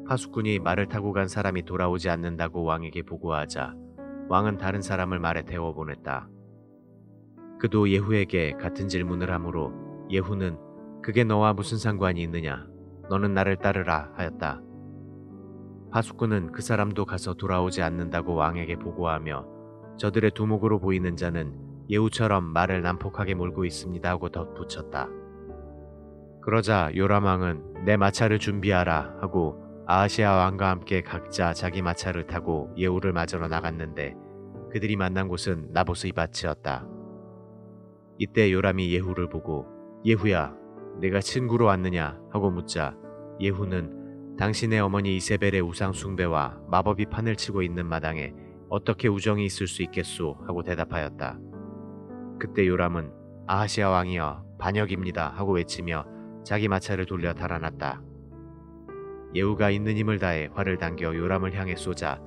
파수꾼이 말을 타고 간 사람이 돌아오지 않는다고 왕에게 보고하자 왕은 다른 사람을 말에 태워 보냈다. 그도 예후에게 같은 질문을 하므로 예후는 그게 너와 무슨 상관이 있느냐? 너는 나를 따르라 하였다. 파수꾼은 그 사람도 가서 돌아오지 않는다고 왕에게 보고하며 저들의 두목으로 보이는 자는 예후처럼 말을 난폭하게 몰고 있습니다 하고 덧붙였다. 그러자 요람 왕은 내 마차를 준비하라 하고 아하시아 왕과 함께 각자 자기 마차를 타고 예후를 맞으러 나갔는데 그들이 만난 곳은 나봇의 밭이었다. 이때 요람이 예후를 보고 예후야, 내가 친구로 왔느냐 하고 묻자 예후는 당신의 어머니 이세벨의 우상 숭배와 마법이 판을 치고 있는 마당에 어떻게 우정이 있을 수 있겠소 하고 대답하였다. 그때 요람은 아하시아 왕이여 반역입니다 하고 외치며 자기 마차를 돌려 달아났다. 예후가 있는 힘을 다해 활을 당겨 요람을 향해 쏘자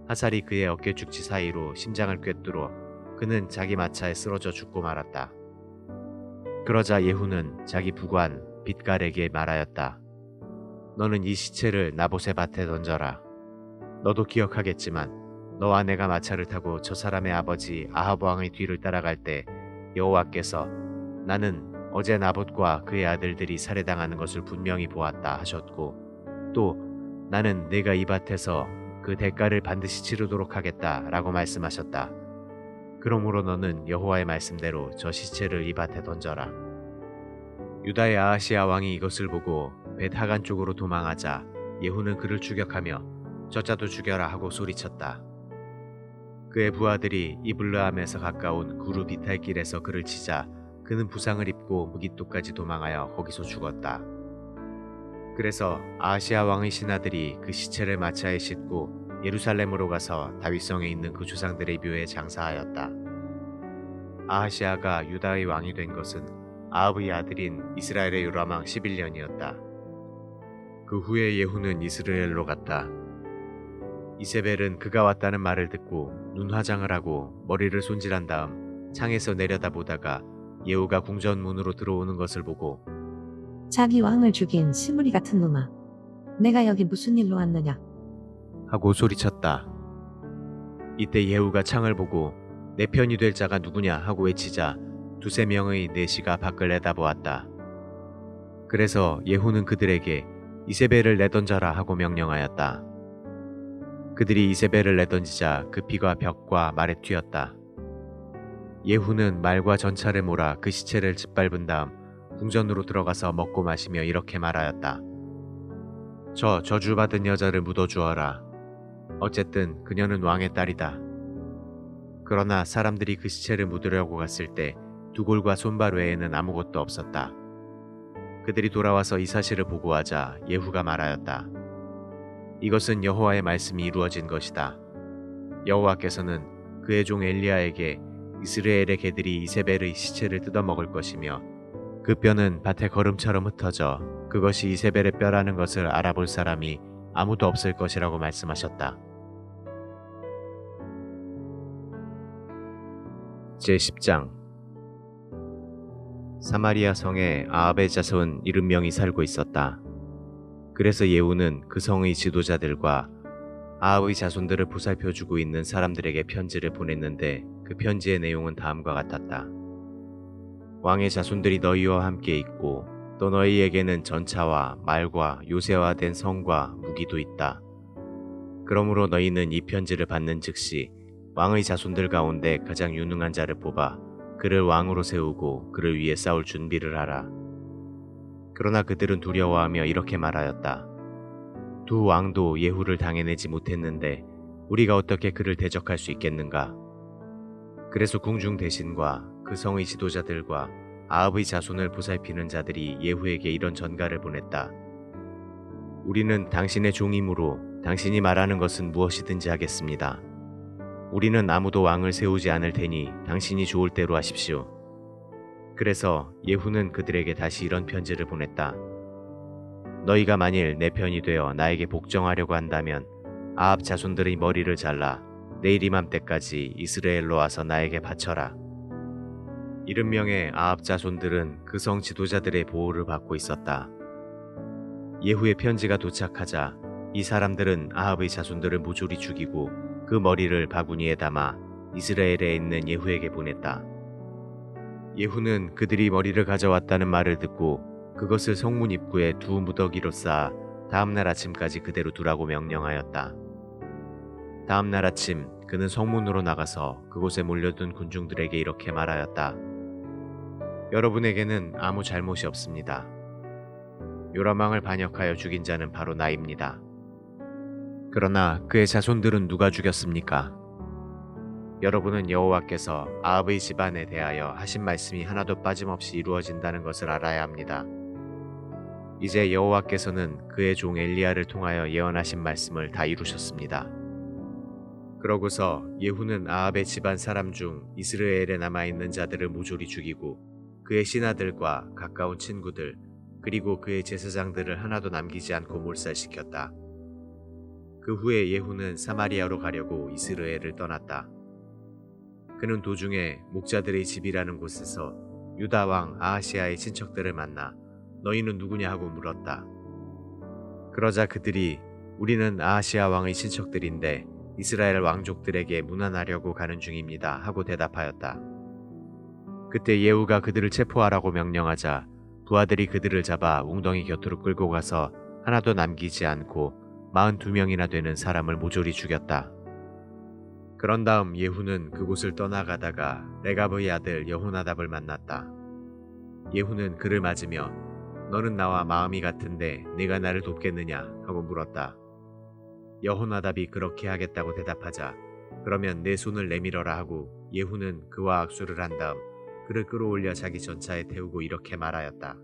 화살이 그의 어깨축지 사이로 심장을 꿰뚫어 그는 자기 마차에 쓰러져 죽고 말았다. 그러자 예후는 자기 부관 빛갈에게 말하였다. 너는 이 시체를 나봇의 밭에 던져라. 너도 기억하겠지만 너와 내가 마차를 타고 저 사람의 아버지 아합 왕의 뒤를 따라갈 때 여호와께서 나는 어제 나봇과 그의 아들들이 살해당하는 것을 분명히 보았다 하셨고 또 나는 내가 이 밭에서 그 대가를 반드시 치르도록 하겠다라고 말씀하셨다. 그러므로 너는 여호와의 말씀대로 저 시체를 이 밭에 던져라. 유다의 아하시아 왕이 이것을 보고 벳하간 쪽으로 도망하자 예후는 그를 추격하며 저자도 죽여라 하고 소리쳤다. 그의 부하들이 이블르함에서 가까운 구루 비탈길에서 그를 치자 그는 부상을 입고 무깃도까지 도망하여 거기서 죽었다. 그래서 아하시아 왕의 신하들이 그 시체를 마차에 싣고 예루살렘으로 가서 다윗성에 있는 그 조상들의 묘에 장사하였다. 아하시아가 유다의 왕이 된 것은 아합의 아들인 이스라엘의 요람왕 11년이었다. 그 후에 예후는 이스라엘로 갔다. 이세벨은 그가 왔다는 말을 듣고 눈 화장을 하고 머리를 손질한 다음 창에서 내려다보다가 예후가 궁전 문으로 들어오는 것을 보고 자기 왕을 죽인 시무리 같은 놈아, 내가 여기 무슨 일로 왔느냐? 하고 소리쳤다. 이때 예후가 창을 보고 내 편이 될 자가 누구냐 하고 외치자 두세 명의 내시가 밖을 내다보았다. 그래서 예후는 그들에게 이세벨을 내던져라 하고 명령하였다. 그들이 이세벨을 내던지자 그 피가 벽과 말에 튀었다. 예후는 말과 전차를 몰아 그 시체를 짓밟은 다음 궁전으로 들어가서 먹고 마시며 이렇게 말하였다. 저 저주받은 여자를 묻어주어라. 어쨌든 그녀는 왕의 딸이다. 그러나 사람들이 그 시체를 묻으려고 갔을 때 두골과 손발 외에는 아무것도 없었다. 그들이 돌아와서 이 사실을 보고하자 예후가 말하였다. 이것은 여호와의 말씀이 이루어진 것이다. 여호와께서는 그의 종 엘리야에게 이스라엘의 개들이 이세벨의 시체를 뜯어먹을 것이며 그 뼈는 밭에 거름처럼 흩어져 그것이 이세벨의 뼈라는 것을 알아볼 사람이 아무도 없을 것이라고 말씀하셨다. 제10장 사마리아 성에 아합의 자손 70명이 살고 있었다. 그래서 예후는 그 성의 지도자들과 아합의 자손들을 보살펴주고 있는 사람들에게 편지를 보냈는데 그 편지의 내용은 다음과 같았다. 왕의 자손들이 너희와 함께 있고 또 너희에게는 전차와 말과 요새화된 성과 무기도 있다. 그러므로 너희는 이 편지를 받는 즉시 왕의 자손들 가운데 가장 유능한 자를 뽑아 그를 왕으로 세우고 그를 위해 싸울 준비를 하라. 그러나 그들은 두려워하며 이렇게 말하였다. 두 왕도 예후를 당해내지 못했는데 우리가 어떻게 그를 대적할 수 있겠는가? 그래서 궁중 대신과 그 성의 지도자들과 아합의 자손을 보살피는 자들이 예후에게 이런 전가를 보냈다. 우리는 당신의 종이므로 당신이 말하는 것은 무엇이든지 하겠습니다. 우리는 아무도 왕을 세우지 않을 테니 당신이 좋을 대로 하십시오. 그래서 예후는 그들에게 다시 이런 편지를 보냈다. 너희가 만일 내 편이 되어 나에게 복종하려고 한다면 아합 자손들의 머리를 잘라 내일 이맘때까지 이스라엘로 와서 나에게 바쳐라. 70명의 아합 자손들은 그 성 지도자들의 보호를 받고 있었다. 예후의 편지가 도착하자 이 사람들은 아합의 자손들을 모조리 죽이고 그 머리를 바구니에 담아 이스라엘에 있는 예후에게 보냈다. 예후는 그들이 머리를 가져왔다는 말을 듣고 그것을 성문 입구에 두 무더기로 쌓아 다음날 아침까지 그대로 두라고 명령하였다. 다음날 아침 그는 성문으로 나가서 그곳에 몰려든 군중들에게 이렇게 말하였다. 여러분에게는 아무 잘못이 없습니다. 요람왕을 반역하여 죽인 자는 바로 나입니다. 그러나 그의 자손들은 누가 죽였습니까? 여러분은 여호와께서 아합의 집안에 대하여 하신 말씀이 하나도 빠짐없이 이루어진다는 것을 알아야 합니다. 이제 여호와께서는 그의 종 엘리야를 통하여 예언하신 말씀을 다 이루셨습니다. 그러고서 예후는 아합의 집안 사람 중 이스라엘에 남아있는 자들을 모조리 죽이고 그의 신하들과 가까운 친구들 그리고 그의 제사장들을 하나도 남기지 않고 몰살시켰다. 그 후에 예후는 사마리아로 가려고 이스라엘을 떠났다. 그는 도중에 목자들의 집이라는 곳에서 유다 왕 아하시아의 친척들을 만나 너희는 누구냐 하고 물었다. 그러자 그들이 우리는 아하시아 왕의 친척들인데 이스라엘 왕족들에게 문안하려고 가는 중입니다 하고 대답하였다. 그때 예후가 그들을 체포하라고 명령하자 부하들이 그들을 잡아 웅덩이 곁으로 끌고 가서 하나도 남기지 않고 42명이나 되는 사람을 모조리 죽였다. 그런 다음 예후는 그곳을 떠나가다가 레갑의 아들 여호나답을 만났다. 예후는 그를 맞으며 너는 나와 마음이 같은데 네가 나를 돕겠느냐 하고 물었다. 여호나답이 그렇게 하겠다고 대답하자 그러면 내 손을 내밀어라 하고 예후는 그와 악수를 한 다음 그를 끌어올려 자기 전차에 태우고 이렇게 말하였다.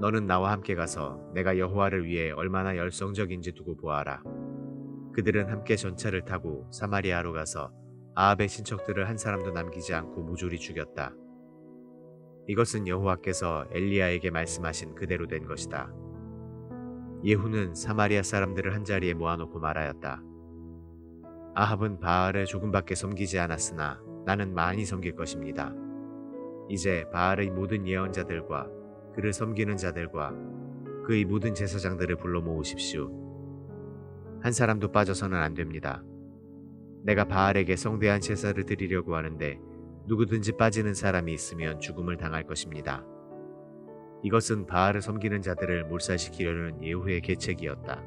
너는 나와 함께 가서 내가 여호와를 위해 얼마나 열성적인지 두고 보아라. 그들은 함께 전차를 타고 사마리아로 가서 아합의 친척들을 한 사람도 남기지 않고 모조리 죽였다. 이것은 여호와께서 엘리야에게 말씀하신 그대로 된 것이다. 예후는 사마리아 사람들을 한자리에 모아놓고 말하였다. 아합은 바알을 조금밖에 섬기지 않았으나 나는 많이 섬길 것입니다. 이제 바알의 모든 예언자들과 그를 섬기는 자들과 그의 모든 제사장들을 불러 모으십시오. 한 사람도 빠져서는 안 됩니다. 내가 바알에게 성대한 제사를 드리려고 하는데 누구든지 빠지는 사람이 있으면 죽음을 당할 것입니다. 이것은 바알을 섬기는 자들을 몰살시키려는 예후의 계책이었다.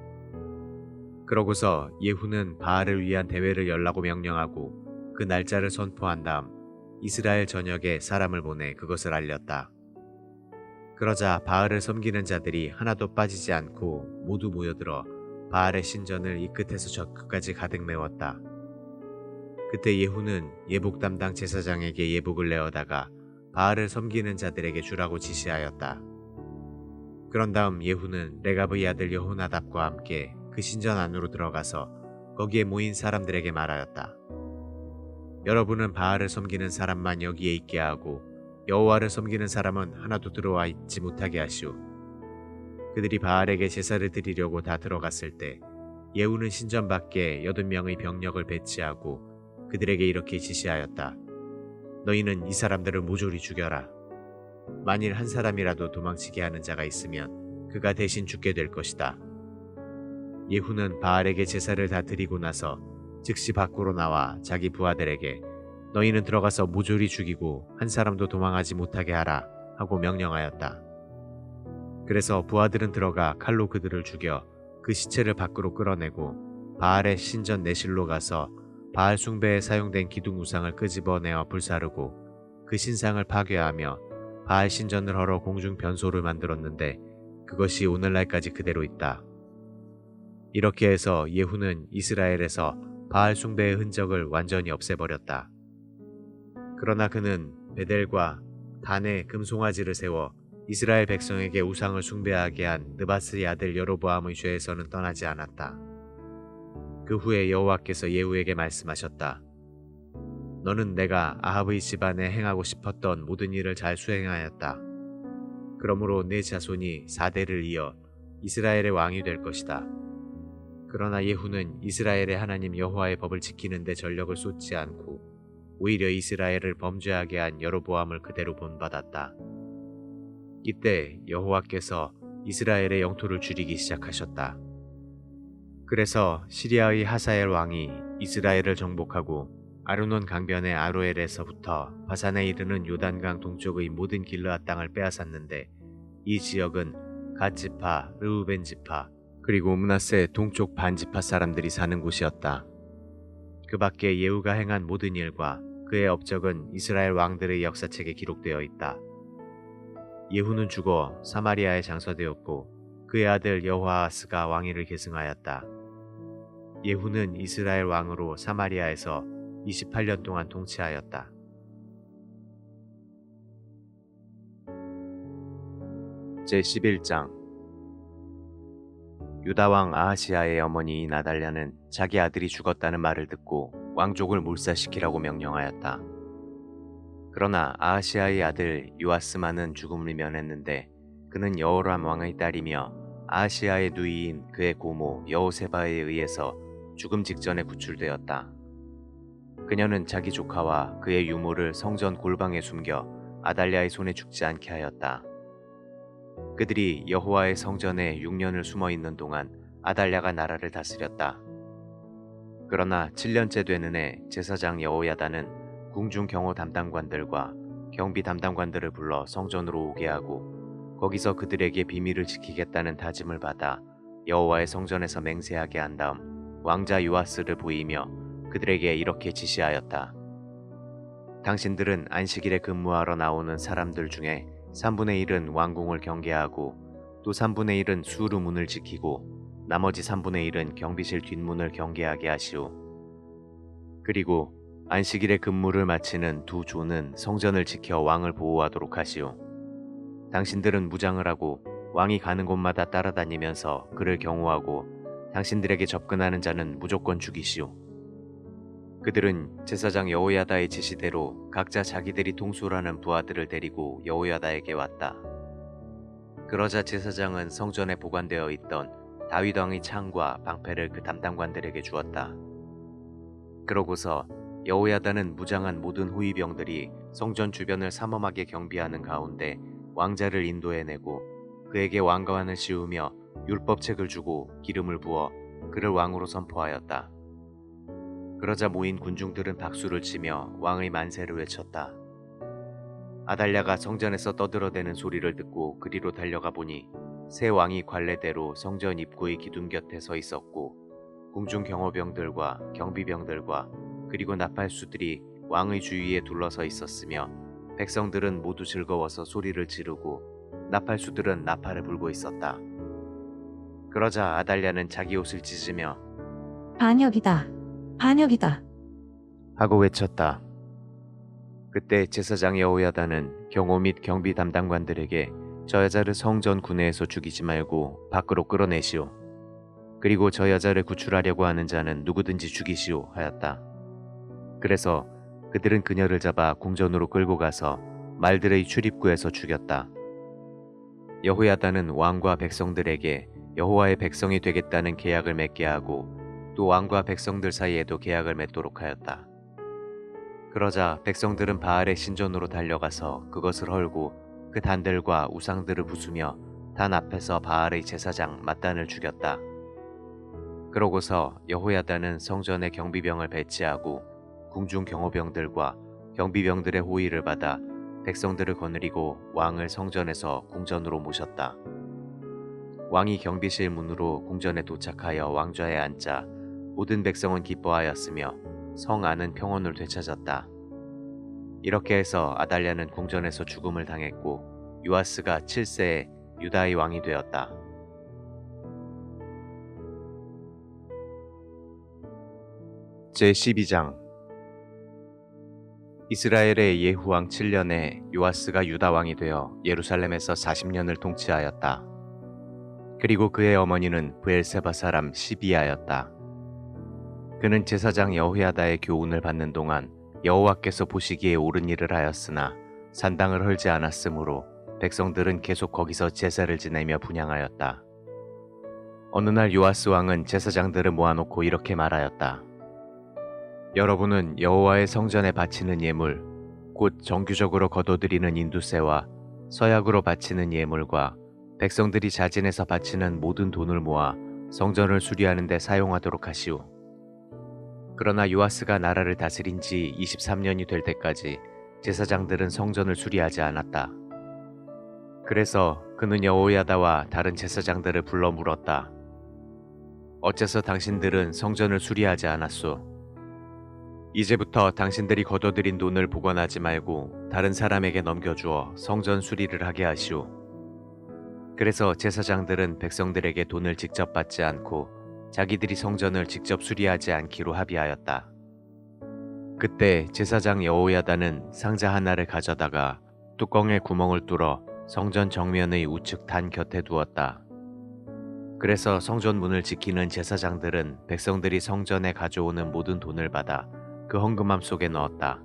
그러고서 예후는 바알을 위한 대회를 열라고 명령하고 그 날짜를 선포한 다음 이스라엘 전역에 사람을 보내 그것을 알렸다. 그러자 바알을 섬기는 자들이 하나도 빠지지 않고 모두 모여들어 바알의 신전을 이 끝에서 저 끝까지 가득 메웠다. 그때 예후는 예복 담당 제사장에게 예복을 내어다가 바알을 섬기는 자들에게 주라고 지시하였다. 그런 다음 예후는 레갑의 아들 여호나답과 함께 그 신전 안으로 들어가서 거기에 모인 사람들에게 말하였다. 여러분은 바알을 섬기는 사람만 여기에 있게 하고 여호와를 섬기는 사람은 하나도 들어와 있지 못하게 하시오. 그들이 바알에게 제사를 드리려고 다 들어갔을 때 예후는 신전 밖에 80명의 병력을 배치하고 그들에게 이렇게 지시하였다. 너희는 이 사람들을 모조리 죽여라. 만일 한 사람이라도 도망치게 하는 자가 있으면 그가 대신 죽게 될 것이다. 예후는 바알에게 제사를 다 드리고 나서 즉시 밖으로 나와 자기 부하들에게 너희는 들어가서 모조리 죽이고 한 사람도 도망하지 못하게 하라 하고 명령하였다. 그래서 부하들은 들어가 칼로 그들을 죽여 그 시체를 밖으로 끌어내고 바알의 신전 내실로 가서 바알 숭배에 사용된 기둥 우상을 끄집어내어 불사르고 그 신상을 파괴하며 바알 신전을 헐어 공중 변소를 만들었는데 그것이 오늘날까지 그대로 있다. 이렇게 해서 예후는 이스라엘에서 바알 숭배의 흔적을 완전히 없애버렸다. 그러나 그는 베델과 단에 금송아지를 세워 이스라엘 백성에게 우상을 숭배하게 한 느바스의 아들 여로보암의 죄에서는 떠나지 않았다. 그 후에 여호와께서 예후에게 말씀하셨다. 너는 내가 아합의 집안에 행하고 싶었던 모든 일을 잘 수행하였다. 그러므로 내 자손이 4대를 이어 이스라엘의 왕이 될 것이다. 그러나 예후는 이스라엘의 하나님 여호와의 법을 지키는 데 전력을 쏟지 않고 오히려 이스라엘을 범죄하게 한 여로보암을 그대로 본받았다. 이때 여호와께서 이스라엘의 영토를 줄이기 시작하셨다. 그래서 시리아의 하사엘 왕이 이스라엘을 정복하고 아르논 강변의 아로엘에서부터 바산에 이르는 요단강 동쪽의 모든 길르앗 땅을 빼앗았는데 이 지역은 갓 지파, 르우벤 지파, 그리고 므낫세 동쪽 반 지파 사람들이 사는 곳이었다. 그 밖에 예후가 행한 모든 일과 그의 업적은 이스라엘 왕들의 역사책에 기록되어 있다. 예후는 죽어 사마리아에 장사되었고 그의 아들 여호아하스가 왕위를 계승하였다. 예후는 이스라엘 왕으로 사마리아에서 28년 동안 통치하였다. 제11장 유다왕 아하시아의 어머니 나달랴는 자기 아들이 죽었다는 말을 듣고 왕족을 몰살시키라고 명령하였다. 그러나 아하시아의 아들 요아스만은 죽음을 면했는데 그는 여호람 왕의 딸이며 아하시아의 누이인 그의 고모 여호세바에 의해서 죽음 직전에 구출되었다. 그녀는 자기 조카와 그의 유모를 성전 골방에 숨겨 아달랴의 손에 죽지 않게 하였다. 그들이 여호와의 성전에 6년을 숨어 있는 동안 아달랴가 나라를 다스렸다. 그러나 7년째 되는 해 제사장 여호야다는 궁중 경호 담당관들과 경비 담당관들을 불러 성전으로 오게 하고 거기서 그들에게 비밀을 지키겠다는 다짐을 받아 여호와의 성전에서 맹세하게 한 다음 왕자 요아스를 보이며 그들에게 이렇게 지시하였다. 당신들은 안식일에 근무하러 나오는 사람들 중에 3분의 1은 왕궁을 경계하고 또 3분의 1은 수루 문을 지키고 나머지 3분의 1은 경비실 뒷문을 경계하게 하시오. 그리고 안식일에 근무를 마치는 두 조는 성전을 지켜 왕을 보호하도록 하시오. 당신들은 무장을 하고 왕이 가는 곳마다 따라다니면서 그를 경호하고 당신들에게 접근하는 자는 무조건 죽이시오. 그들은 제사장 여호야다의 지시대로 각자 자기들이 통솔하는 부하들을 데리고 여호야다에게 왔다. 그러자 제사장은 성전에 보관되어 있던 다윗 왕의 창과 방패를 그 담당관들에게 주었다. 그러고서 여호야다는 무장한 모든 호위병들이 성전 주변을 삼엄하게 경비하는 가운데 왕자를 인도해내고 그에게 왕관을 씌우며 율법책을 주고 기름을 부어 그를 왕으로 선포하였다. 그러자 모인 군중들은 박수를 치며 왕의 만세를 외쳤다. 아달랴가 성전에서 떠들어대는 소리를 듣고 그리로 달려가 보니 새 왕이 관례대로 성전 입구의 기둥 곁에 서 있었고 궁중 경호병들과 경비병들과 그리고 나팔수들이 왕의 주위에 둘러서 있었으며 백성들은 모두 즐거워서 소리를 지르고 나팔수들은 나팔을 불고 있었다. 그러자 아달랴는 자기 옷을 찢으며 반역이다. 반역이다. 하고 외쳤다. 그때 제사장 여호야다는 경호 및 경비 담당관들에게 저 여자를 성전 구내에서 죽이지 말고 밖으로 끌어내시오. 그리고 저 여자를 구출하려고 하는 자는 누구든지 죽이시오 하였다. 그래서 그들은 그녀를 잡아 궁전으로 끌고 가서 말들의 출입구에서 죽였다. 여호야다는 왕과 백성들에게 여호와의 백성이 되겠다는 계약을 맺게 하고 또 왕과 백성들 사이에도 계약을 맺도록 하였다. 그러자 백성들은 바알의 신전으로 달려가서 그것을 헐고 그 단들과 우상들을 부수며 단 앞에서 바알의 제사장 맏단을 죽였다. 그러고서 여호야다는 성전에 경비병을 배치하고 궁중 경호병들과 경비병들의 호의를 받아 백성들을 거느리고 왕을 성전에서 궁전으로 모셨다. 왕이 경비실 문으로 궁전에 도착하여 왕좌에 앉자 모든 백성은 기뻐하였으며 성 안은 평온을 되찾았다. 이렇게 해서 아달랴는 궁전에서 죽음을 당했고 요아스가 7세에 유다의 왕이 되었다. 제12장 이스라엘의 예후왕 7년에 요아스가 유다 왕이 되어 예루살렘에서 40년을 통치하였다. 그리고 그의 어머니는 브엘세바 사람 시비아였다. 그는 제사장 여호야다의 교훈을 받는 동안 여호와께서 보시기에 옳은 일을 하였으나 산당을 헐지 않았으므로 백성들은 계속 거기서 제사를 지내며 분향하였다. 어느 날 요아스 왕은 제사장들을 모아놓고 이렇게 말하였다. 여러분은 여호와의 성전에 바치는 예물, 곧 정규적으로 거둬들이는 인두세와 서약으로 바치는 예물과 백성들이 자진해서 바치는 모든 돈을 모아 성전을 수리하는 데 사용하도록 하시오. 그러나 요아스가 나라를 다스린 지 23년이 될 때까지 제사장들은 성전을 수리하지 않았다. 그래서 그는 여호야다와 다른 제사장들을 불러 물었다. 어째서 당신들은 성전을 수리하지 않았소? 이제부터 당신들이 거둬들인 돈을 보관하지 말고 다른 사람에게 넘겨주어 성전 수리를 하게 하시오. 그래서 제사장들은 백성들에게 돈을 직접 받지 않고 자기들이 성전을 직접 수리하지 않기로 합의하였다. 그때 제사장 여호야다는 상자 하나를 가져다가 뚜껑에 구멍을 뚫어 성전 정면의 우측 단 곁에 두었다. 그래서 성전 문을 지키는 제사장들은 백성들이 성전에 가져오는 모든 돈을 받아 그 헌금함 속에 넣었다.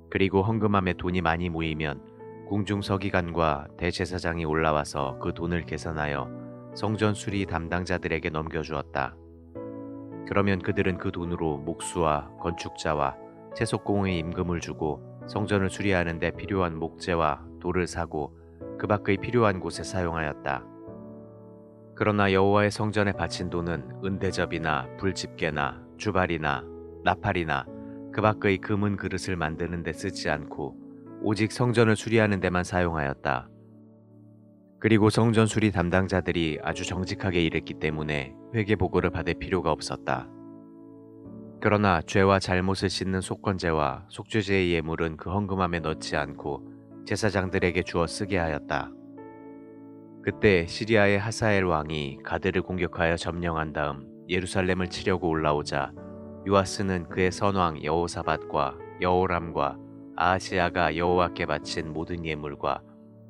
그리고 헌금함에 돈이 많이 모이면 궁중 서기관과 대제사장이 올라와서 그 돈을 계산하여 성전 수리 담당자들에게 넘겨주었다. 그러면 그들은 그 돈으로 목수와 건축자와 채석공의 임금을 주고 성전을 수리하는 데 필요한 목재와 돌을 사고 그 밖의 필요한 곳에 사용하였다. 그러나 여호와의 성전에 바친 돈은 은대접이나 불집게나 주발이나 나팔이나 그 밖의 금은 그릇을 만드는 데 쓰지 않고 오직 성전을 수리하는 데만 사용하였다. 그리고 성전 수리 담당자들이 아주 정직하게 일했기 때문에 회개 보고를 받을 필요가 없었다. 그러나 죄와 잘못을 씻는 속건제와 속죄제의 예물은 그 헌금함에 넣지 않고 제사장들에게 주어 쓰게 하였다. 그때 시리아의 하사엘 왕이 가드를 공격하여 점령한 다음 예루살렘을 치려고 올라오자 요아스는 그의 선왕 여호사밧과 여호람과 아하시야가 여호와께 바친 모든 예물과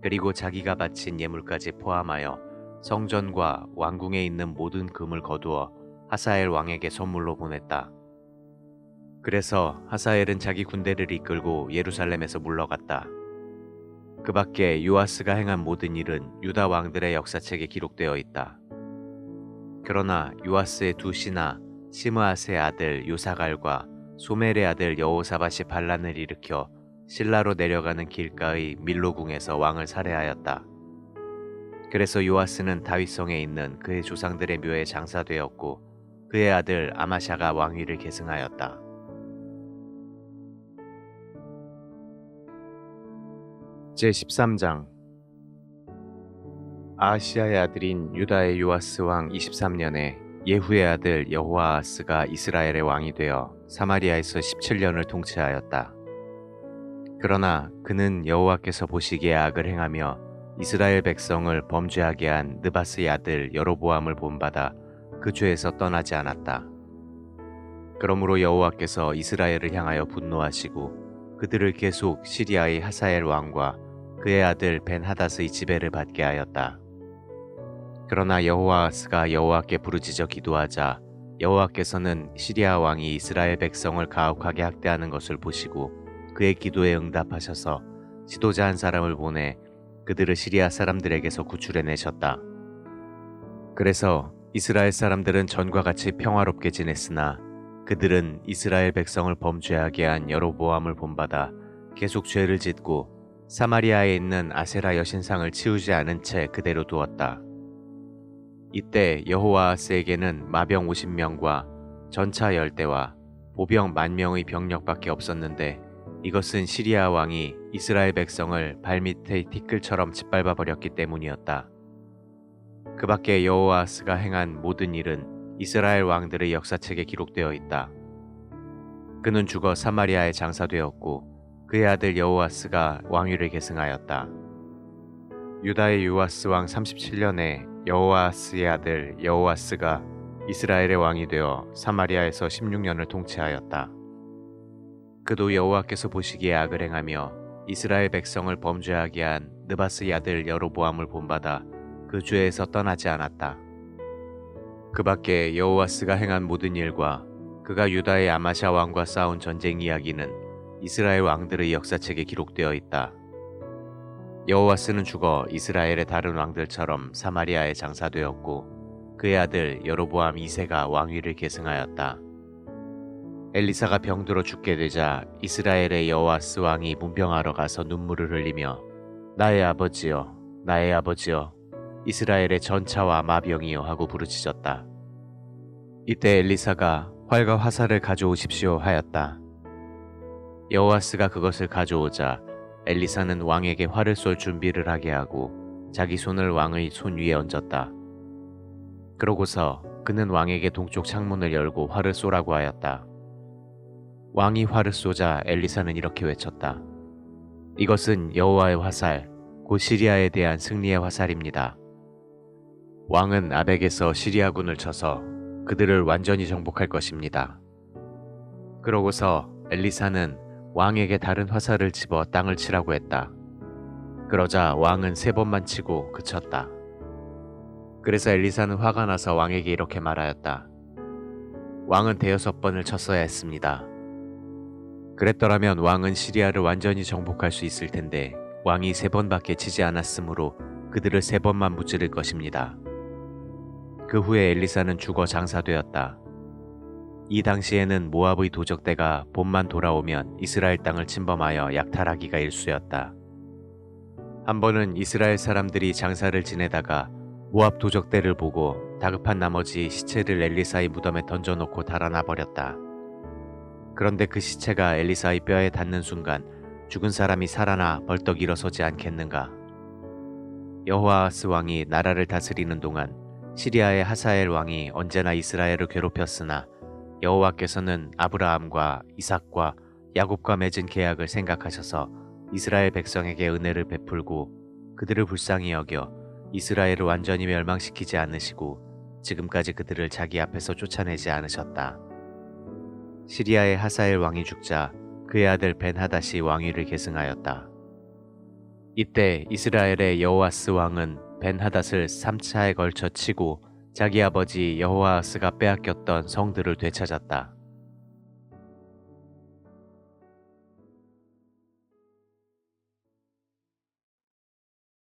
그리고 자기가 바친 예물까지 포함하여 성전과 왕궁에 있는 모든 금을 거두어 하사엘 왕에게 선물로 보냈다. 그래서 하사엘은 자기 군대를 이끌고 예루살렘에서 물러갔다. 그 밖에 요아스가 행한 모든 일은 유다 왕들의 역사책에 기록되어 있다. 그러나 요아스의 두 신하 시므아스의 아들 요사갈과 소멜의 아들 여호사밧이 반란을 일으켜 실라로 내려가는 길가의 밀로궁에서 왕을 살해하였다. 그래서 요아스는 다윗성에 있는 그의 조상들의 묘에 장사되었고 그의 아들 아마샤가 왕위를 계승하였다. 제13장 아하시야의 아들인 유다의 요아스 왕 23년에 예후의 아들 여호아하스가 이스라엘의 왕이 되어 사마리아에서 17년을 통치하였다. 그러나 그는 여호와께서 보시기에 악을 행하며 이스라엘 백성을 범죄하게 한 느바스의 아들 여로보암을 본받아 그 죄에서 떠나지 않았다. 그러므로 여호와께서 이스라엘을 향하여 분노하시고 그들을 계속 시리아의 하사엘 왕과 그의 아들 벤하닷의 지배를 받게 하였다. 그러나 여호아하스가 여호와께 부르짖어 기도하자 여호와께서는 시리아 왕이 이스라엘 백성을 가혹하게 학대하는 것을 보시고 그의 기도에 응답하셔서 지도자 한 사람을 보내 그들을 시리아 사람들에게서 구출해내셨다. 그래서 이스라엘 사람들은 전과 같이 평화롭게 지냈으나 그들은 이스라엘 백성을 범죄하게 한 여로보암을 본받아 계속 죄를 짓고 사마리아에 있는 아세라 여신상을 치우지 않은 채 그대로 두었다. 이때 여호아하스에게는 마병 50명과 전차 10대와 보병 10,000명의 병력밖에 없었는데 이것은 시리아 왕이 이스라엘 백성을 발밑의 티끌처럼 짓밟아 버렸기 때문이었다. 그 밖에 여호아하스가 행한 모든 일은 이스라엘 왕들의 역사책에 기록되어 있다. 그는 죽어 사마리아에 장사되었고 그의 아들 여호아스가 왕위를 계승하였다. 유다의 요아스 왕 37년에 여호아스의 아들 여호아스가 이스라엘의 왕이 되어 사마리아에서 16년을 통치하였다. 그도 여호와께서 보시기에 악을 행하며 이스라엘 백성을 범죄하게 한 느바스의 아들 여로보암을 본받아 그 죄에서 떠나지 않았다. 그 밖에 여호아스가 행한 모든 일과 그가 유다의 아마샤 왕과 싸운 전쟁 이야기는 이스라엘 왕들의 역사책에 기록되어 있다. 여호아스는 죽어 이스라엘의 다른 왕들처럼 사마리아에 장사되었고 그의 아들 여로보암 2세가 왕위를 계승하였다. 엘리사가 병들어 죽게 되자 이스라엘의 여호아스 왕이 문병하러 가서 눈물을 흘리며 나의 아버지여 나의 아버지여 이스라엘의 전차와 마병이여 하고 부르짖었다. 이때 엘리사가 활과 화살을 가져오십시오 하였다. 여호아스가 그것을 가져오자 엘리사는 왕에게 활을 쏠 준비를 하게 하고 자기 손을 왕의 손 위에 얹었다. 그러고서 그는 왕에게 동쪽 창문을 열고 활을 쏘라고 하였다. 왕이 활을 쏘자 엘리사는 이렇게 외쳤다. 이것은 여호와의 화살, 곧 시리아에 대한 승리의 화살입니다. 왕은 아벡에서 시리아군을 쳐서 그들을 완전히 정복할 것입니다. 그러고서 엘리사는 왕에게 다른 화살을 집어 땅을 치라고 했다. 그러자 왕은 3번만 치고 그쳤다. 그래서 엘리사는 화가 나서 왕에게 이렇게 말하였다. 왕은 5번을 쳤어야 했습니다. 그랬더라면 왕은 시리아를 완전히 정복할 수 있을 텐데 왕이 3번밖에 치지 않았으므로 그들을 3번만 무찌를 것입니다. 그 후에 엘리사는 죽어 장사되었다. 이 당시에는 모압의 도적대가 봄만 돌아오면 이스라엘 땅을 침범하여 약탈하기가 일쑤였다. 한 번은 이스라엘 사람들이 장사를 지내다가 모압 도적대를 보고 다급한 나머지 시체를 엘리사의 무덤에 던져놓고 달아나 버렸다. 그런데 그 시체가 엘리사의 뼈에 닿는 순간 죽은 사람이 살아나 벌떡 일어서지 않겠는가. 여호아하스 왕이 나라를 다스리는 동안 시리아의 하사엘 왕이 언제나 이스라엘을 괴롭혔으나 여호와께서는 아브라함과 이삭과 야곱과 맺은 계약을 생각하셔서 이스라엘 백성에게 은혜를 베풀고 그들을 불쌍히 여겨 이스라엘을 완전히 멸망시키지 않으시고 지금까지 그들을 자기 앞에서 쫓아내지 않으셨다. 시리아의 하사엘 왕이 죽자 그의 아들 벤하닷이 왕위를 계승하였다. 이때 이스라엘의 여호아스 왕은 벤하닷을 3차에 걸쳐 치고 자기 아버지 여호아스가 빼앗겼던 성들을 되찾았다.